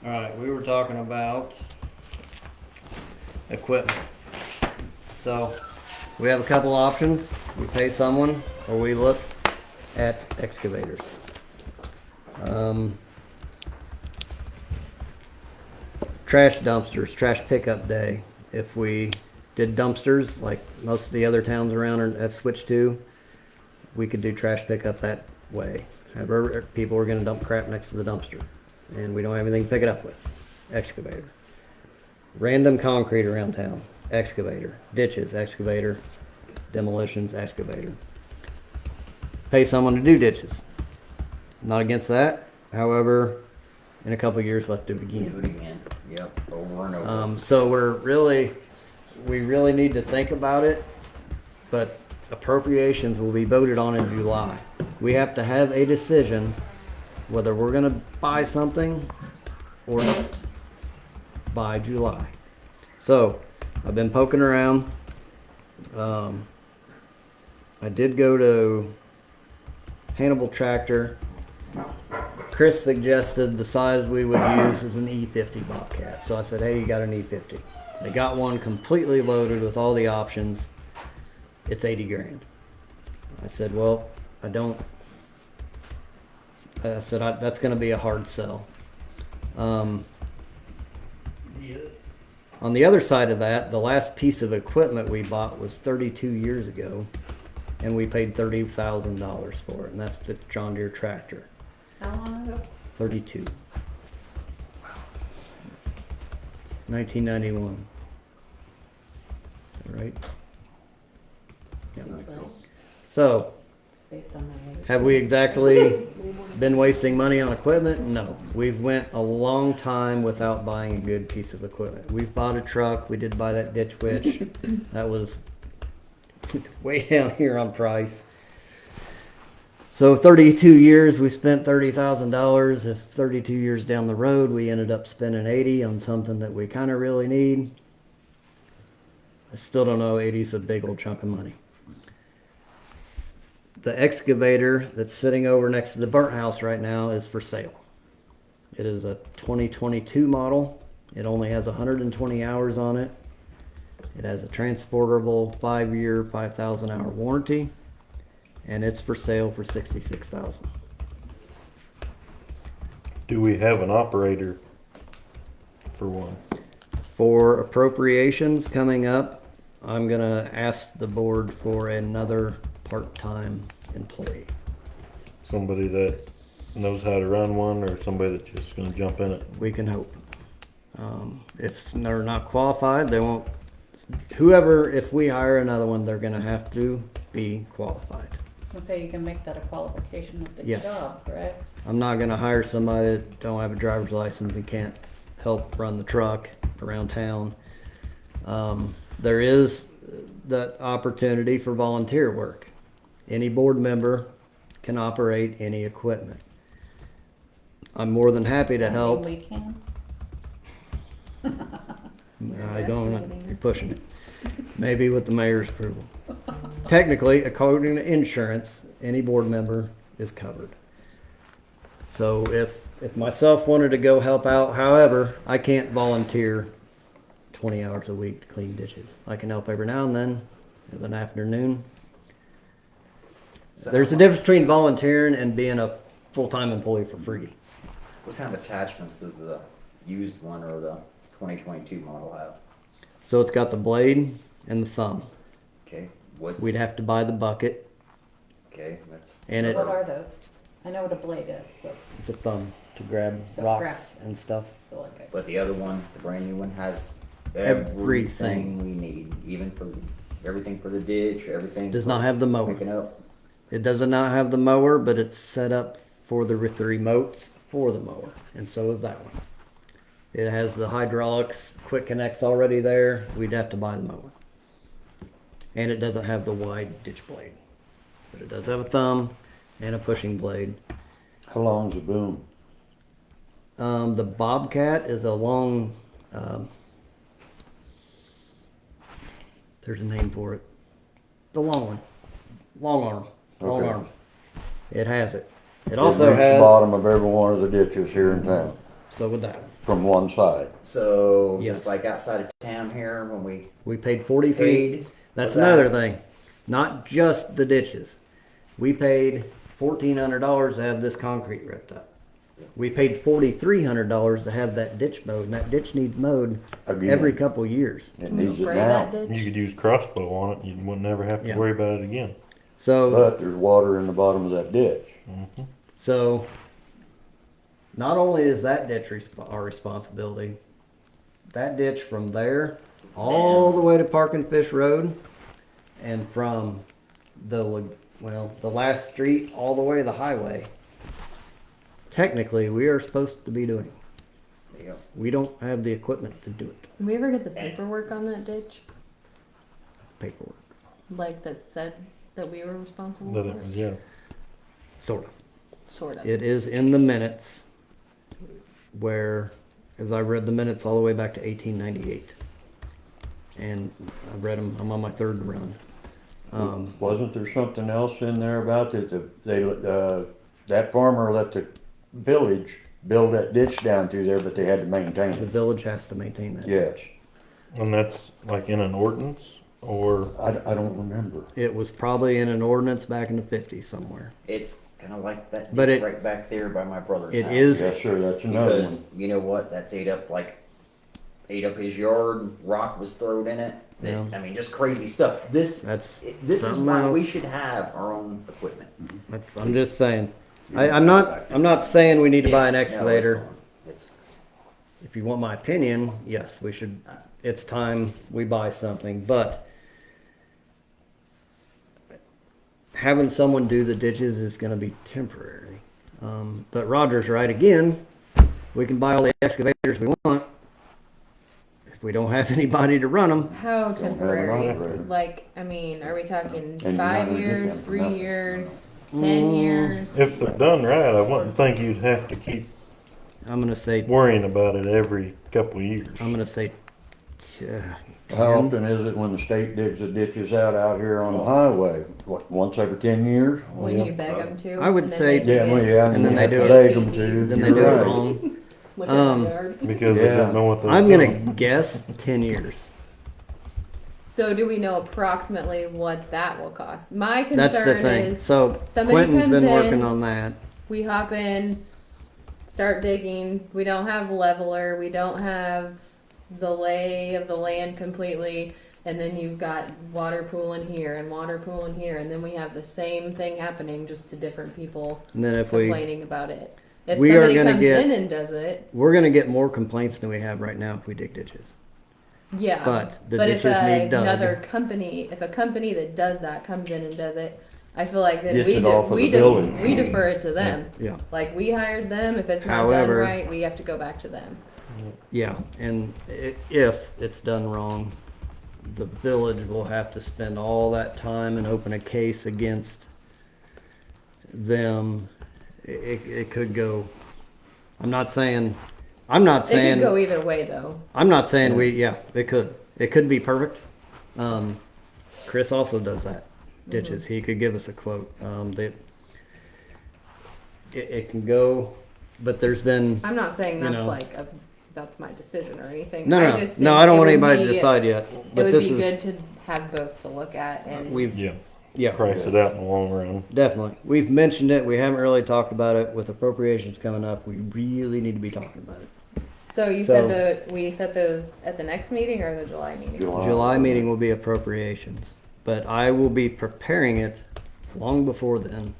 All right, we were talking about equipment. So we have a couple options. We pay someone or we look at excavators. Trash dumpsters, trash pickup day. If we did dumpsters like most of the other towns around have switched to, we could do trash pickup that way. However, people are gonna dump crap next to the dumpster and we don't have anything to pick it up with. Excavator. Random concrete around town. Excavator. Ditches. Excavator. Demolitions. Excavator. Pay someone to do ditches. Not against that. However, in a couple of years, let's do it Do it again. again. Yep, over and over. So we really need to think about it, but appropriations will be voted on in July. We have to have a decision whether we're gonna buy something or not by July. So, I've been poking around. I did go to Hannibal Tractor, Chris suggested the size we would use is an E50 Bobcat. So I said, hey, you got an E50. They got one completely loaded with all the options. It's 80 grand. I said, well, I said, that's going to be a hard sell. Yeah. On the other side of that, the last piece of equipment we bought was 32 years ago, and we paid $30,000 for it, and that's the John Deere tractor. How long ago? 32. 1991. Is that right? Yeah. So, Based on my age. have we exactly been wasting money on equipment? No. We've went a long time without buying a good piece of equipment. We've bought a truck. We did buy that ditch witch. That was way down here on price. So 32 years, we spent $30,000. If 32 years down the road, we ended up spending 80 on something that we kind of really need. I still don't know. 80 is a big old chunk of money. The excavator that's sitting over next to the burnt house right now is for sale. It is a 2022 model. It only has 120 hours on it. It has a transportable 5-year, 5,000 hour warranty, and it's for sale for $66,000. Do we have an operator for one? For appropriations coming up, I'm gonna ask the board for another part-time employee. Somebody that knows how to run one, or somebody that's just gonna jump in it? We can hope. If they're not qualified, they won't. Whoever, if we hire another one, they're gonna have to be qualified. So say you can make that a qualification of the Yes. job, correct? I'm not gonna hire somebody that don't have a driver's license and can't help run the truck around town. There is the opportunity for volunteer work. Any board member can operate any equipment. I'm more than happy to help. We can. I don't, you're pushing it. Maybe with the mayor's approval. Technically, according to insurance, any board member is covered. So if myself wanted to go help out, however, I can't volunteer 20 hours a week to clean ditches. I can help every now and then, of an afternoon. So There's a difference between volunteering and being a full-time employee for free. What kind of attachments does the used one or the 2022 model have? So it's got the blade and the thumb. Okay, what's We'd have to buy the bucket, okay? That's and What are those? I know what a blade is, but it's a thumb to grab So rocks grab. and stuff. so like a But the other one, the brand new one, has Everything. everything we need, even for everything for the ditch, everything. Does for not have the mower. Picking up. It does not have the mower, but it's set up for the with the remotes for the mower, and so is that one. It has the hydraulics, quick connects already there. We'd have to buy the mower, and it doesn't have the wide ditch blade, but it does have a thumb and a pushing blade. How long's the boom? The Bobcat is a long. There's a name for it. The long one, long arm, long Okay. arm. It has it. It It also reaches the has. bottom of every one of the ditches here in town, So with that, from one side. So Yes. just like outside of town here, when we we paid 43. paid, That's was that- another thing. Not just the ditches. We paid $1,400 to have this concrete ripped up. We paid $4,300 to have that ditch mowed, and that ditch needs mowed Again. every couple years. It Can we needs it spray now. that ditch? You could use crossbow on it. You would never have to Yeah. worry about it again. So, But there's water in the bottom of that ditch. so not only is that ditch our responsibility, that ditch from there all the way to Park and Fish Road, and from the last street all the way to the highway. Technically, we are supposed to be doing. there you go. We don't have the equipment to do it. Did we ever get the paperwork on that ditch? Paperwork, Like that said that we were responsible That for it, it? yeah. sort of. Sort of. It is in the minutes where, as I read the minutes all the way back to 1898. And I read them, I'm on my third run. Wasn't there something else in there about that that farmer let the village build that ditch down through there, but they had to maintain The it. village has to maintain that. Yes. And that's like in an ordinance or? I don't remember. It was probably in an ordinance back in the 50s somewhere. It's kind of like that But ditch it- right back there by my brother's It house. is, Yes, sir, that's another Because one. you know what? That's ate up his yard. Rock was thrown in it. Yeah. I mean, just crazy stuff. This that's is something why we else. should have our own equipment. I'm just saying. I'm not saying we need to buy an No, it's excavator. gone. It's- If you want my opinion, yes, we should. It's time we buy something, but having someone do the ditches is going to be temporary. But Roger's right again. We can buy all the excavators we want. If we don't have anybody to run them, How have an temporary? operator. Like, I mean, are we talking And you're 5 not gonna get years, them for 3 nothing. years, 10 years? If they're done right, I wouldn't think you'd have to keep I'm going to say worrying about it every couple of years. I'm going to say. How often is it when the state digs the ditches out here on the highway? What, once every 10 years? When you beg them to? I would and then say- they do Yeah, well, it yeah. And then you they have do to it. beg them to. Then they You're do it right. wrong. with Um, their yard. Because they Yeah. don't know what they're I'm doing. going to guess 10 years. So do we know approximately what that will cost? My That's the concern thing. is So somebody Quentin's comes been in, working on that. we hop in, start digging. We don't have leveler. We don't have the lay of the land completely. And then you've got water pooling here and water pooling here. And then we have the same thing happening just to different people And then if we complaining about it. If We are somebody gonna comes get- in and does it, we're going to get more complaints than we have right now if we dig ditches. yeah. But the if ditches need dug. another company, if a company that does that comes in and does it, I feel like then Gets we it off of the village. we defer it to them. Yeah. Like we hired them. If it's not However- done right, we have to go back to them. Yeah, and if it's done wrong, the village will have to spend all that time and open a case against them. It could go. I'm not saying. It could go either way though. I'm not saying we. Yeah, it could. It could be perfect. Chris also does that. Ditches. He could give us a quote. It can go, but there's been. I'm not saying You that's know. like that's my decision or anything. No, I no, just no. think I don't it want would anybody to be- decide yet. It But would this be is. good to have both to look at and We've Yeah, price it out in the long run. Definitely. We've mentioned it. We haven't really talked about it. With appropriations coming up, we really need to be talking about it. So you So- said we set those at the next meeting or the July meeting? July meeting will be appropriations, but I will be preparing it long before then.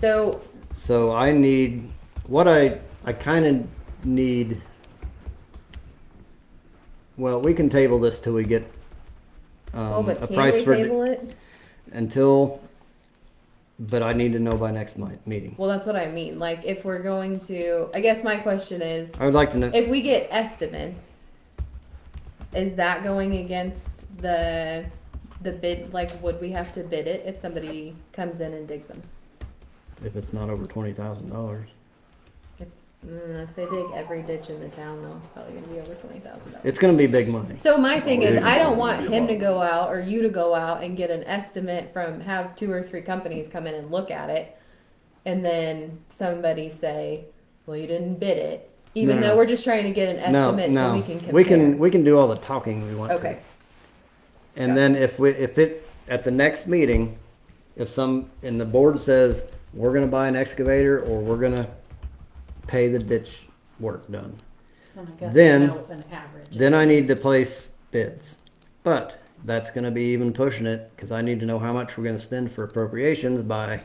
So So I need what I kind of need. Well, we can table this till we get oh, but a can price we for table it? until. But I need to know by next meeting. Well, that's what I mean. Like, if we're going to, I guess my question is, I would like to know. if we get estimates, is that going against the bid? Like, would we have to bid it if somebody comes in and digs them? If it's not over $20,000. If they dig every ditch in the town, though, it's probably gonna be over $20,000. It's going to be big money. So my thing is, Yeah. I don't want him to go out or you to go out and get an estimate from, have 2 or 3 companies come in and look at it, and then somebody say, "Well, you didn't bid it," even No, though no. we're just trying to get an No, estimate no. so we can compare. We can do all the talking we want. to. Okay. And then if it at the next meeting, if the board says we're going to buy an excavator or we're going to pay the ditch work done, So I guess Then- know an average. then I need to place bids. But that's going to be even pushing it because I need to know how much we're going to spend for appropriations by.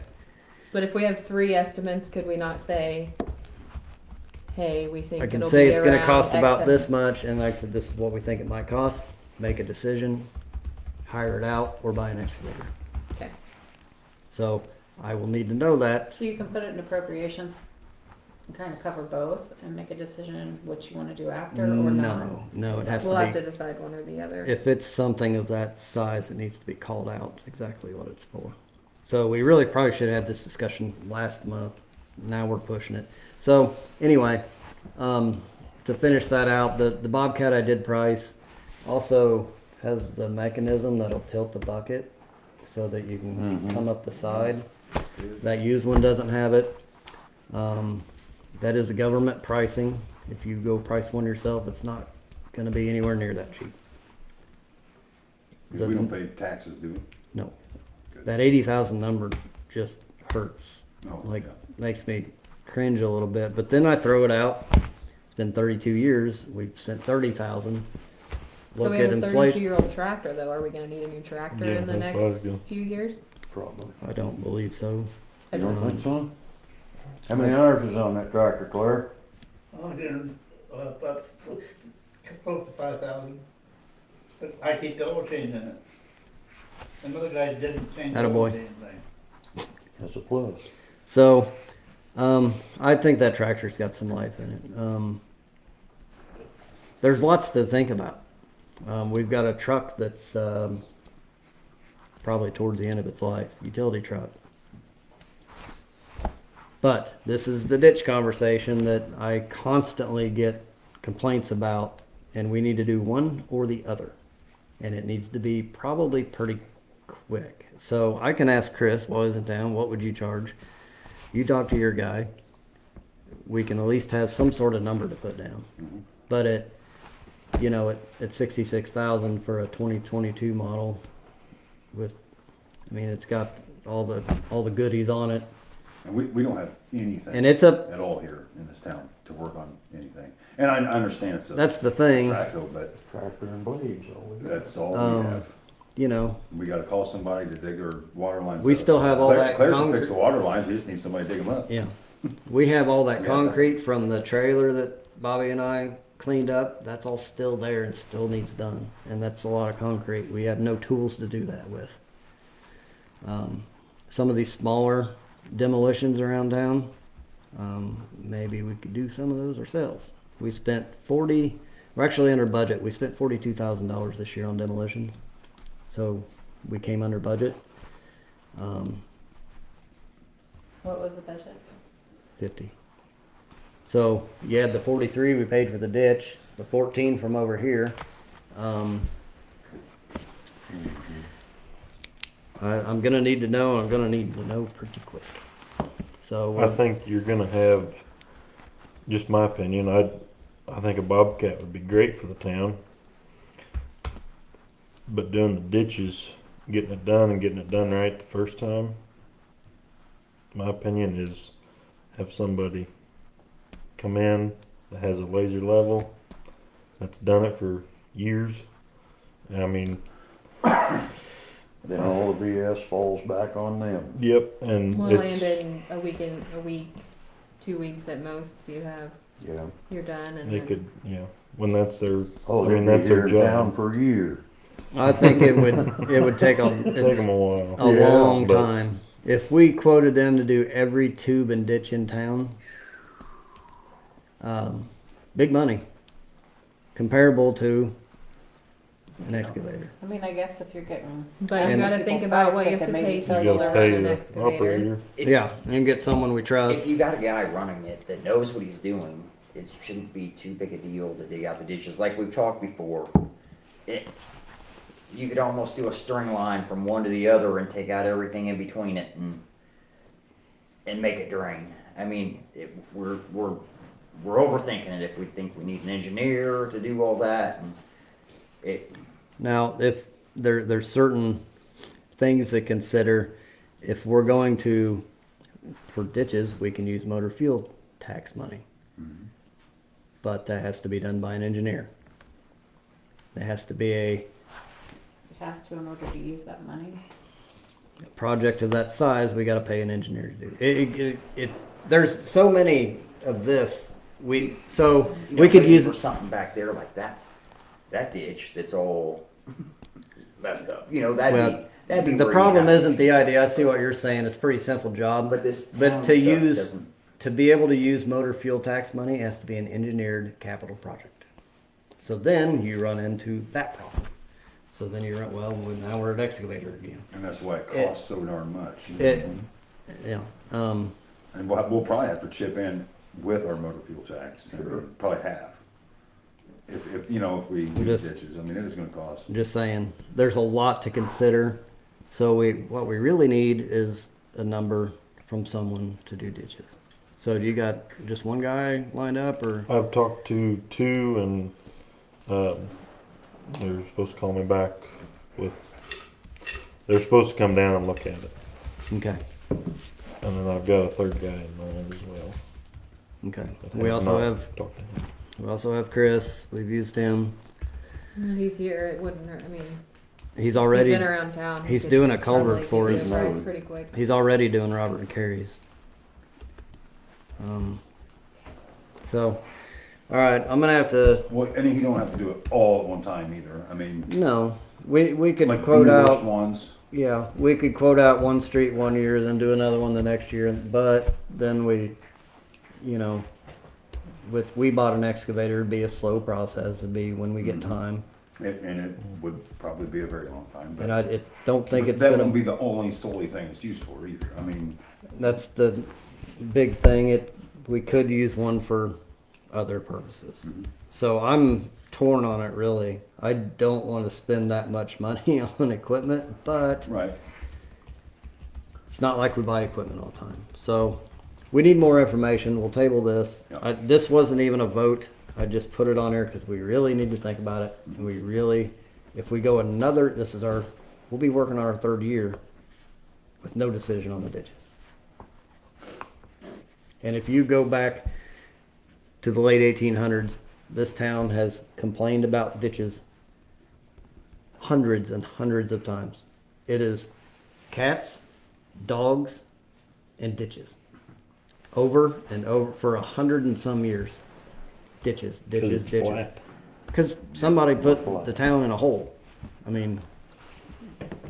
But if we have 3 estimates, could we not say, "Hey, we think I can it'll say be it's going to around cost X about amount." this much, and like I said, this is what we think it might cost. Make a decision, hire it out, or buy an excavator. Okay. So I will need to know that. So you can put it in appropriations and kind of cover both and make a decision what you want to do after or not. No, it has We'll to have be. to decide one or the other. If it's something of that size, it needs to be called out exactly what it's for. So we really probably should have had this discussion last month. Now we're pushing it. So anyway, to finish that out, the Bobcat I did price also has the mechanism that'll tilt the bucket so that you can come up the side. That used one doesn't have it. That is a government pricing. If you go price one yourself, it's not gonna be anywhere near that cheap. We don't pay taxes, do we? No. That 80,000 number just hurts. No. Like, Yeah. makes me cringe a little bit. But then I throw it out. It's been 32 years. We've spent 30,000. So Look we at have a inflation. 32-year-old tractor though. Are we gonna need a new tractor Yeah, in the that's next what I was gonna- few years? Probably. I don't believe so. I You don't don't think so? How many hours is on that tractor, Claire? I'm getting, about close to 5,000. But I keep the oil change in it. Another guy didn't change the oil Attaboy. change thing. That's a plus. So, I think that tractor's got some life in it. There's lots to think about. We've got a truck that's probably towards the end of its life, utility truck. But this is the ditch conversation that I constantly get complaints about, and we need to do one or the other. And it needs to be probably pretty quick. So I can ask Chris while he's in town, what would you charge? You talk to your guy. We can at least have some sort of number to put down. But at 66,000 for a 2022 model it's got all the goodies on it. And we don't have anything. And it's a- at all here in this town to work on anything. And I understand it's a. That's the thing. Traco, but Tractor and blades, all we got. that's all we have. We gotta call somebody to dig our water lines. We up. still have all that Claire can concrete- fix the water lines, we just need somebody to dig them up. Yeah. We have all that Yeah. concrete from the trailer that Bobby and I cleaned up. That's all still there and still needs done. And that's a lot of concrete. We have no tools to do that with. Some of these smaller demolitions around town, maybe we could do some of those ourselves. We spent we're actually under budget. We spent $42,000 this year on demolitions. So we came under budget. What was the budget? 50. So you had the 43 we paid for the ditch, the 14 from over here. I'm gonna need to know. I'm gonna need to know pretty quick. So I think you're gonna have, just my opinion, I think a Bobcat would be great for the town. But doing the ditches, getting it done and getting it done right the first time, my opinion is have somebody come in that has a laser level, that's done it for years. Then all the BS falls back on them. Yep, and We'll it's, land in a week, 2 weeks at most. Yeah. You're done, and they then could, when that's their, Oh, I mean, they'll be that's their here in town job. for a year. I think it would take Take them a while. a Yeah, long but- time. If we quoted them to do every tube and ditch in town, big money, comparable to an excavator. I mean, I guess if you're getting. but you And- got to think about what you have to pay You total to gotta run pay an the excavator. operator. Yeah, and get someone we trust. If you got a guy running it that knows what he's doing, it shouldn't be too big a deal to dig out the ditches. Like we've talked before, you could almost do a string line from one to the other and take out everything in between it and make it drain. I mean, we're overthinking it if we think we need an engineer to do all that. And Now, if there's certain things to consider, if we're going to, for ditches, we can use motor fuel tax money. But that has to be done by an engineer. There has to be It has to in order to use that money. a project of that size, we gotta pay an engineer to do. There's so many of this, we could waiting use for something back there like that ditch that's all messed up. That'd be the where you problem have to isn't use the it. idea. I see what you're saying. It's a pretty simple job. But this But town to stuff use, doesn't- to be able to use motor fuel tax money, it has to be an engineered capital project. So then you run into that problem. So then you're, now we're at excavator again. And that's why it costs so darn much. Yeah. And we'll probably have to chip in with our motor fuel tax, probably half. If we do Just- ditches, I mean, it is gonna cost. I'm just saying, there's a lot to consider. So what we really need is a number from someone to do ditches. So do you got just one guy lined up, or? I've talked to two, and they're supposed to call me back with. They're supposed to come down and look at it, Okay, and then I've got a third guy in mind as well. okay. But We also not have, talked to him. we also have Chris. We've used him. He's here, it wouldn't hurt, I mean, He's already, he's been around town. He he's could doing a probably culvert give for you us. a price pretty quick. He's already doing Robert and Carey's. So, all right, I'm gonna have to. Well, and he don't have to do it all at one time either. I mean, No, we could like quote the worst out. ones. Yeah, we could quote out one street one year, then do another one the next year. But then we, you know, we bought an excavator, it'd be a slow process. It'd be when we get time, And it would probably be a very long time. and I don't think but it's that gonna. won't be the only solely thing it's used for either. I mean, That's the big thing. We could use one for other purposes. So I'm torn on it really. I don't want to spend that much money on equipment, but right. it's not like we buy equipment all the time. So we need more information. We'll table this. Yeah. This wasn't even a vote. I just put it on there because we really need to think about it. And we really, if we go another, we'll be working on our third year with no decision on the ditches. And if you go back to the late 1800s, this town has complained about ditches hundreds and hundreds of times. It is cats, dogs, and ditches. Over and over for 100 and some years. Ditches, ditches, It's ditches. flat. Because somebody put the town in a hole. I mean,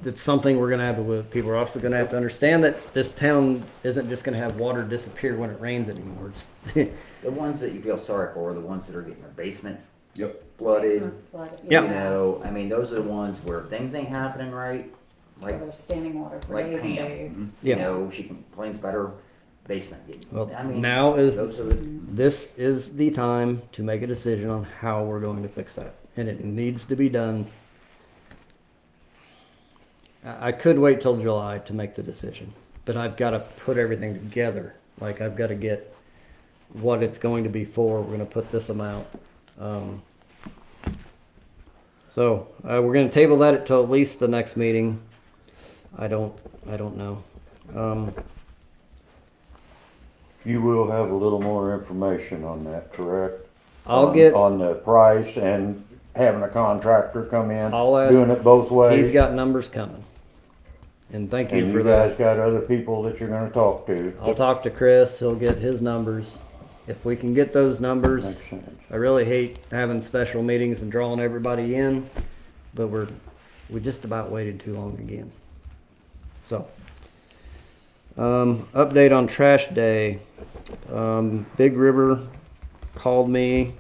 it's something we're gonna have to, people are also gonna have to understand that this town isn't just gonna have water disappear when it rains anymore. It's The ones that you feel sorry for are the ones that are getting their basement Yep. flooded. Yeah. You know, I mean, those are the ones where things ain't happening right. Like, There's standing water for like days and Pam. days. You Yeah. know, she complains about her basement getting. Well, I mean, now is those are the, this is the time to make a decision on how we're going to fix that, and it needs to be done. I could wait till July to make the decision, but I've got to put everything together. Like I've got to get what it's going to be for. We're going to put this amount. So we're going to table that until at least the next meeting. I don't know. You will have a little more information on that, correct? I'll On- get. On the price and having a contractor come in, I'll ask. doing it both ways. He's got numbers coming. And thank you And for you that. guys got other people that you're gonna talk to. I'll talk to Chris. He'll get his numbers. If we can get those numbers, Makes sense. I really hate having special meetings and drawing everybody in, but we just about waited too long again. So, update on trash day. Big River called me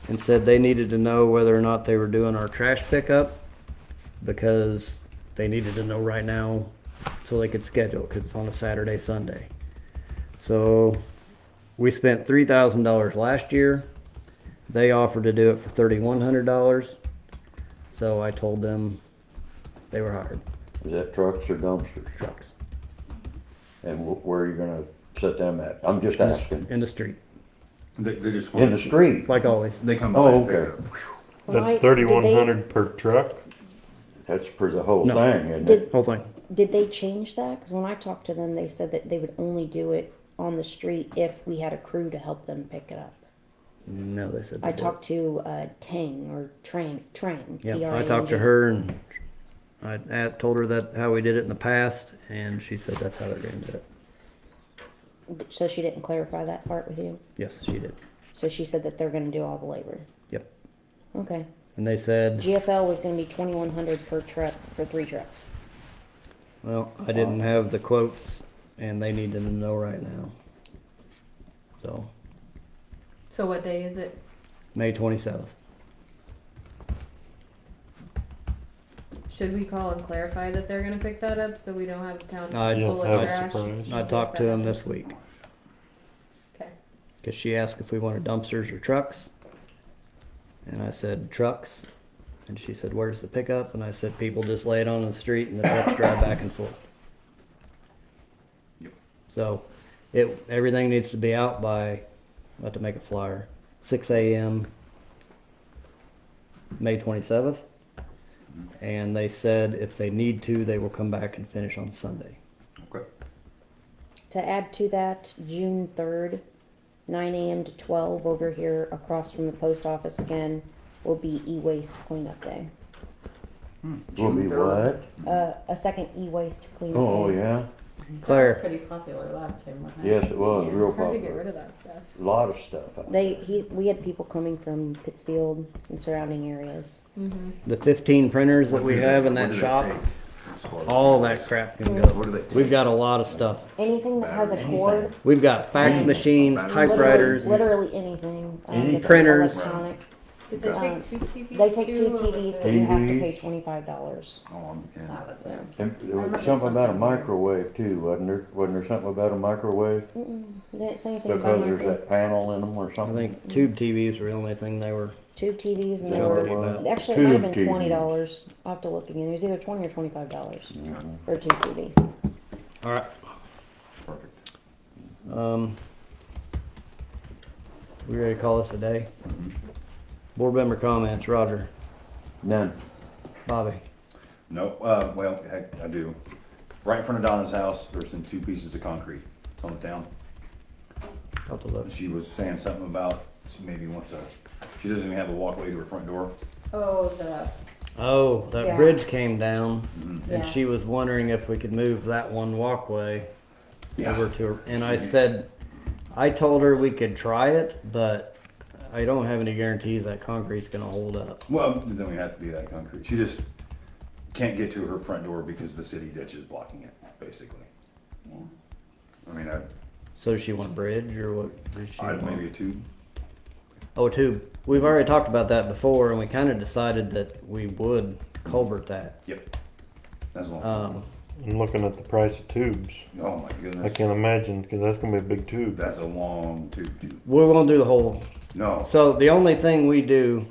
and said they needed to know whether or not they were doing our trash pickup because they needed to know right now so they could schedule because it's on a Saturday, Sunday. So we spent $3,000 last year. They offered to do it for $3,100. So I told them they were hired. Is that trucks or dumpsters? Trucks And where are you gonna set them at? I'm just asking. in the street, They just In the street? like always. They come by. Oh, and pick it okay. up. Why- That's did 3,100 per truck. That's for the whole No. thing, isn't Did- it? Whole thing. Did they change that? Because when I talked to them, they said that they would only do it on the street if we had a crew to help them pick it up. No, they said. I they did. talked to Tang or Trang. Yeah, I T-R-A-N-G. talked to her and I told her that how we did it in the past, and she said that's how they're going to do it. So she didn't clarify that part with you. Yes, she did. So she said that they're going to do all the labor. Yep. Okay. And they said, GFL was going to be $2,100 per truck for 3 trucks. well, I didn't have the quotes, and they needed to know right now. So, So what day is it? May 27th. Should we call and clarify that they're gonna pick that up so we don't have a town I'd full of have a trash? surprise. I talked to him this week Okay. because she asked if we wanted dumpsters or trucks, and I said trucks, and she said where's the pickup, and I said people just lay it on the street and the trucks drive back and forth. Yep. So Everything needs to be out by, I'll have to make a flyer, 6 a.m. May 27th. And they said if they need to, they will come back and finish on Sunday. Okay. To add to that, June 3rd, 9 a.m. to 12 over here across from the post office again will be e-waste cleanup day. Will be what? A second e-waste cleanup Oh, day. yeah. That was Claire, pretty popular last time, wasn't it? Yes, it was, Yeah, real it's hard to get popular. rid of that stuff. A lot of stuff out there. We had people coming from Pittsfield and surrounding areas. Mm-hmm. the 15 printers that we have in that shop, all that crap can go. We've got a lot of stuff. Anything that has a cord, We've got fax machines, typewriters. literally anything. Anything. that's Printers. electronic. Did they take two TVs? They take two too, or TVs, was but it- you have to TVs. pay $25. Oh, yeah. That was it. And there was something about a microwave too, wasn't there? Wasn't there something about a microwave? They didn't say anything about Because there's microwave. that panel in them or I something? think tube TVs were the only thing they were. Tube TVs and they Something were, about actually it might have been tube $20. I'll have to look again. It was either $20 or $25 Mhm. for a tube TV. All right. Perfect. We ready to call this a day? Board member comments, Roger, None. Bobby. No, well, heck, I do. Right in front of Donna's house, there's some 2 pieces of concrete. It's on the town. Got to look. She was saying something about, she maybe wants a, she doesn't even have a walkway to her front door. Oh, the, Oh, that Yeah. bridge came down, Mhm. and she Yes. was wondering if we could move that one walkway Yeah. over to her. And I said, I told her we could try it, but I don't have any guarantees that concrete's gonna hold up. Well, then we have to be that concrete. She just can't get to her front door because the city ditch is blocking it, basically. I mean, So does she want a bridge, or what does she want? maybe a tube. Oh, a tube. We've already talked about that before, and we kind of decided that we would culvert that. Yep. That's long. I'm looking at the price of tubes. Oh my I goodness. can't imagine, because that's gonna be a big tube. That's a long tube, too. We won't do the whole. No. So the only thing we do,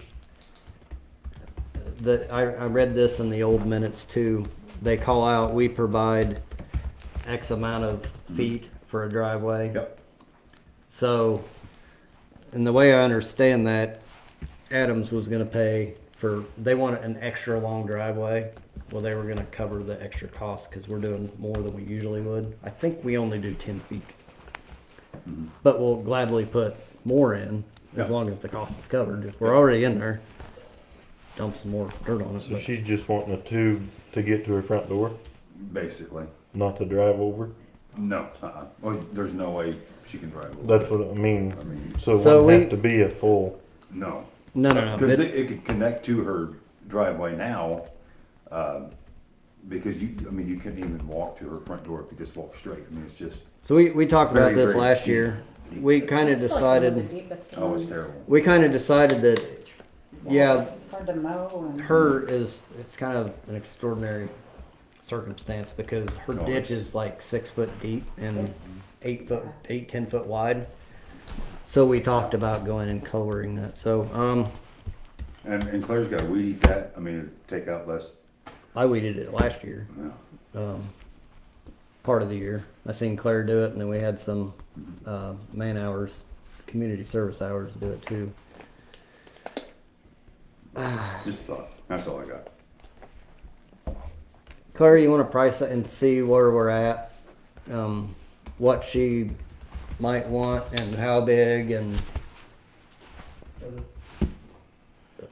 that I read this in the old minutes too. They call out, we provide X amount of feet for a driveway. Yep. So, and the way I understand that, Adams was gonna pay for, they wanted an extra long driveway. Well, they were gonna cover the extra cost because we're doing more than we usually would. I think we only do 10 feet. But we'll gladly put more in as Yeah. long as the cost is covered. If we're already in there, dump some more dirt on it. So but- she's just wanting a tube to get to her front door, Basically. not to drive over? No. Well, there's no way she can drive over. That's what I mean. I mean, So it So wouldn't we- have to be a full, no. No, no, no. Because It- it could connect to her driveway now, because you couldn't even walk to her front door if you just walk straight. I mean, it's just, So we talked about Very, this very last deep. year. We kind of it's like one of the decided, deepest oh, it's ones. terrible. we kind of decided that, yeah, It's hard to mow and. it's kind of an extraordinary circumstance because her No, ditch it's- is like 6 foot deep and 10 foot wide. So we talked about going and coloring that. So, And Claire's got to weed eat that. I mean, it'd take out less. I weeded it last year. Yeah. Part of the year. I seen Claire do it, and then we had some man hours, community service hours to do it too. Just a thought. That's all I got. Claire, you want to price it and see where we're at, what she might want, and how big, and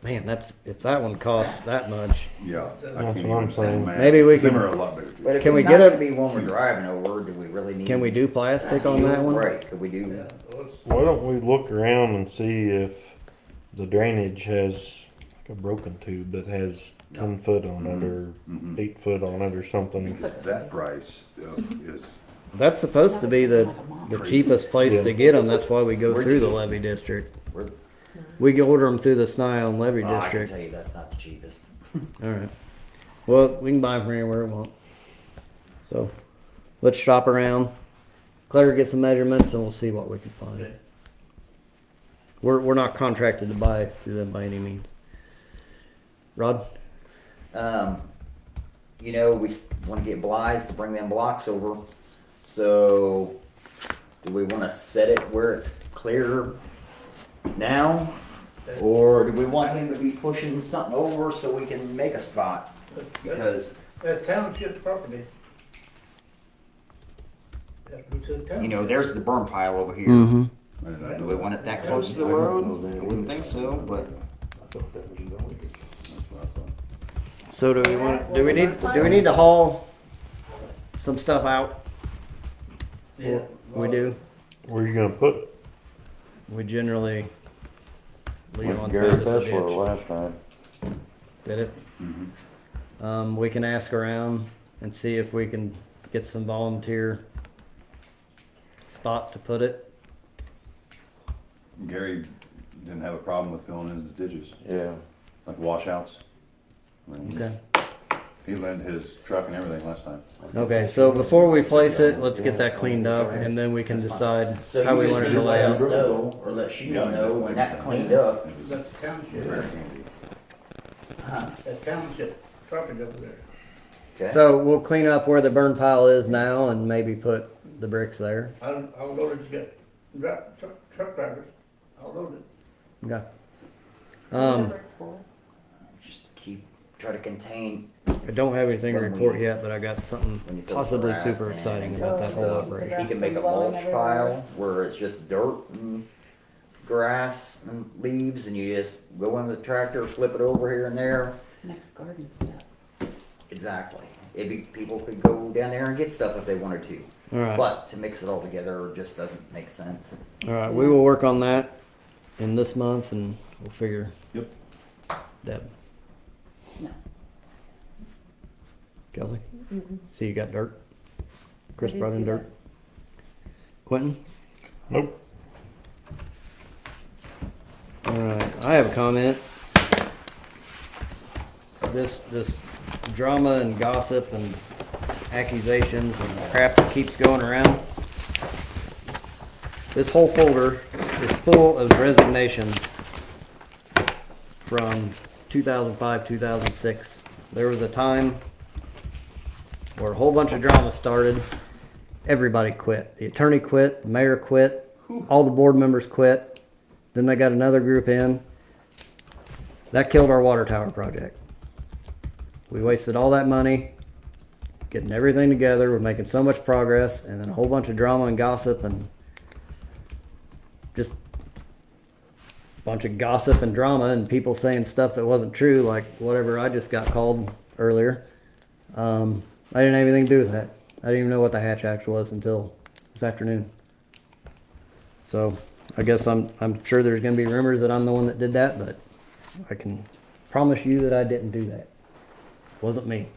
man, that's if that one costs that much. Yeah. That's I can't what I'm even saying. imagine. Maybe we Them can- are a lot bigger. But if Can it's we not get gonna a- be one we're driving over, do we really need? Can we do plastic on that one? Right, could we do? why don't we look around and see if the drainage has like a broken tube that has 10 foot on it or Mhm. 8 foot on it or something? Because that price is, That's supposed to be the cheapest place Yeah. to get them. That's why we go Where'd through you the get- levy district. Where- We can order them through the Snile levy Oh, I can district. tell you that's not the cheapest. All right. Well, we can buy them from anywhere we want. So, let's shop around. Claire get some measurements, and we'll see what we can find. We're not contracted to buy through them by any means. Rod, You know, we want to get Blythe to bring them blocks over. So Do we wanna set it where it's clear now? Or do we want him to be pushing something over so we can make a spot? Because, That's township property. That we took you know, there's the burn pile over here. Mm-hmm. Do we want it that close to the road? I wouldn't think so, but So do we need to haul some stuff out? Yeah. We do. Where are you gonna put it? We generally leave Went on Gary Travis a Fessler ditch. last time. Did it? Mhm. We can ask around and see if we can get some volunteer spot to put it. Gary didn't have a problem with filling in his ditches, Yeah. like washouts. I mean, Okay. He lent his truck and everything last time. Okay, so before we place it, let's get that cleaned up and then we can decide so how we you want just it need to to let lay us out. know, or let Sheila know when that's cleaned up. It was That's township, very handy. that's township property over there. Okay. So we'll clean up where the burn pile is now and maybe put the bricks there. I'll load it, get, truck drivers, I'll load it. Okay. Just try to contain. I don't have anything to report yet, but I got something When you throw possibly grass super in exciting and about that whole stuff. operation. He can make a mulch pile where it's just dirt and grass and leaves, and you just go in with the tractor, flip it over here and there. Next garden stuff. Exactly. People could go down there and get stuff if they wanted to. All right. But to mix it all together just doesn't make sense. All right, we will work on that in this month and we'll figure. Yep. Deb. No. Kelsey? Mm-mm. See you got dirt? Chris I did brought in see dirt? Quentin? Nope. All right, I have a comment. This drama and gossip and accusations and crap that keeps going around. This whole folder is full of resignations from 2005, 2006. There was a time where a whole bunch of drama started. Everybody quit. The attorney quit, the mayor quit, all the board members quit. Then they got another group in. That killed our water tower project. We wasted all that money getting everything together. We're making so much progress, and then a whole bunch of drama and gossip and just a bunch of gossip and drama and people saying stuff that wasn't true, like whatever I just got called earlier. I didn't have anything to do with that. I didn't even know what the Hatch Act was until this afternoon. So I guess I'm sure there's going to be rumors that I'm the one that did that, but I can promise you that I didn't do that. It wasn't me.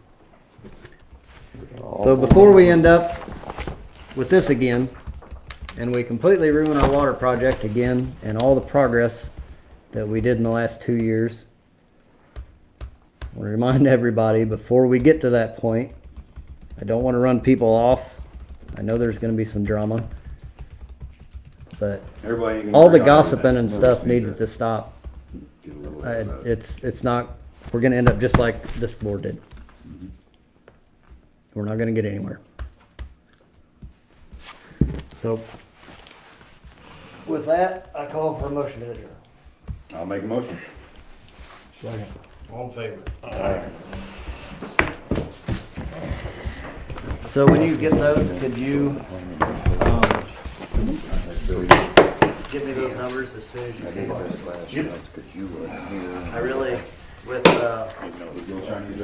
So before we end up with this again, and we completely ruin our water project again, and all the progress that we did in the last 2 years, I want to remind everybody before we get to that point, I don't want to run people off. I know there's going to be some drama, but Everybody ain't gonna all the agree on gossiping everything. and We'll stuff just need needs to stop. get a little bit about it. It's not. We're going to end up just like this board did. We're not going to get anywhere. So, with that, I call for a motion to adjourn. I'll make a motion. All in favor? So when you get those, could you give me those numbers as soon as you can? Because you were here. I really, with You know, the Chinese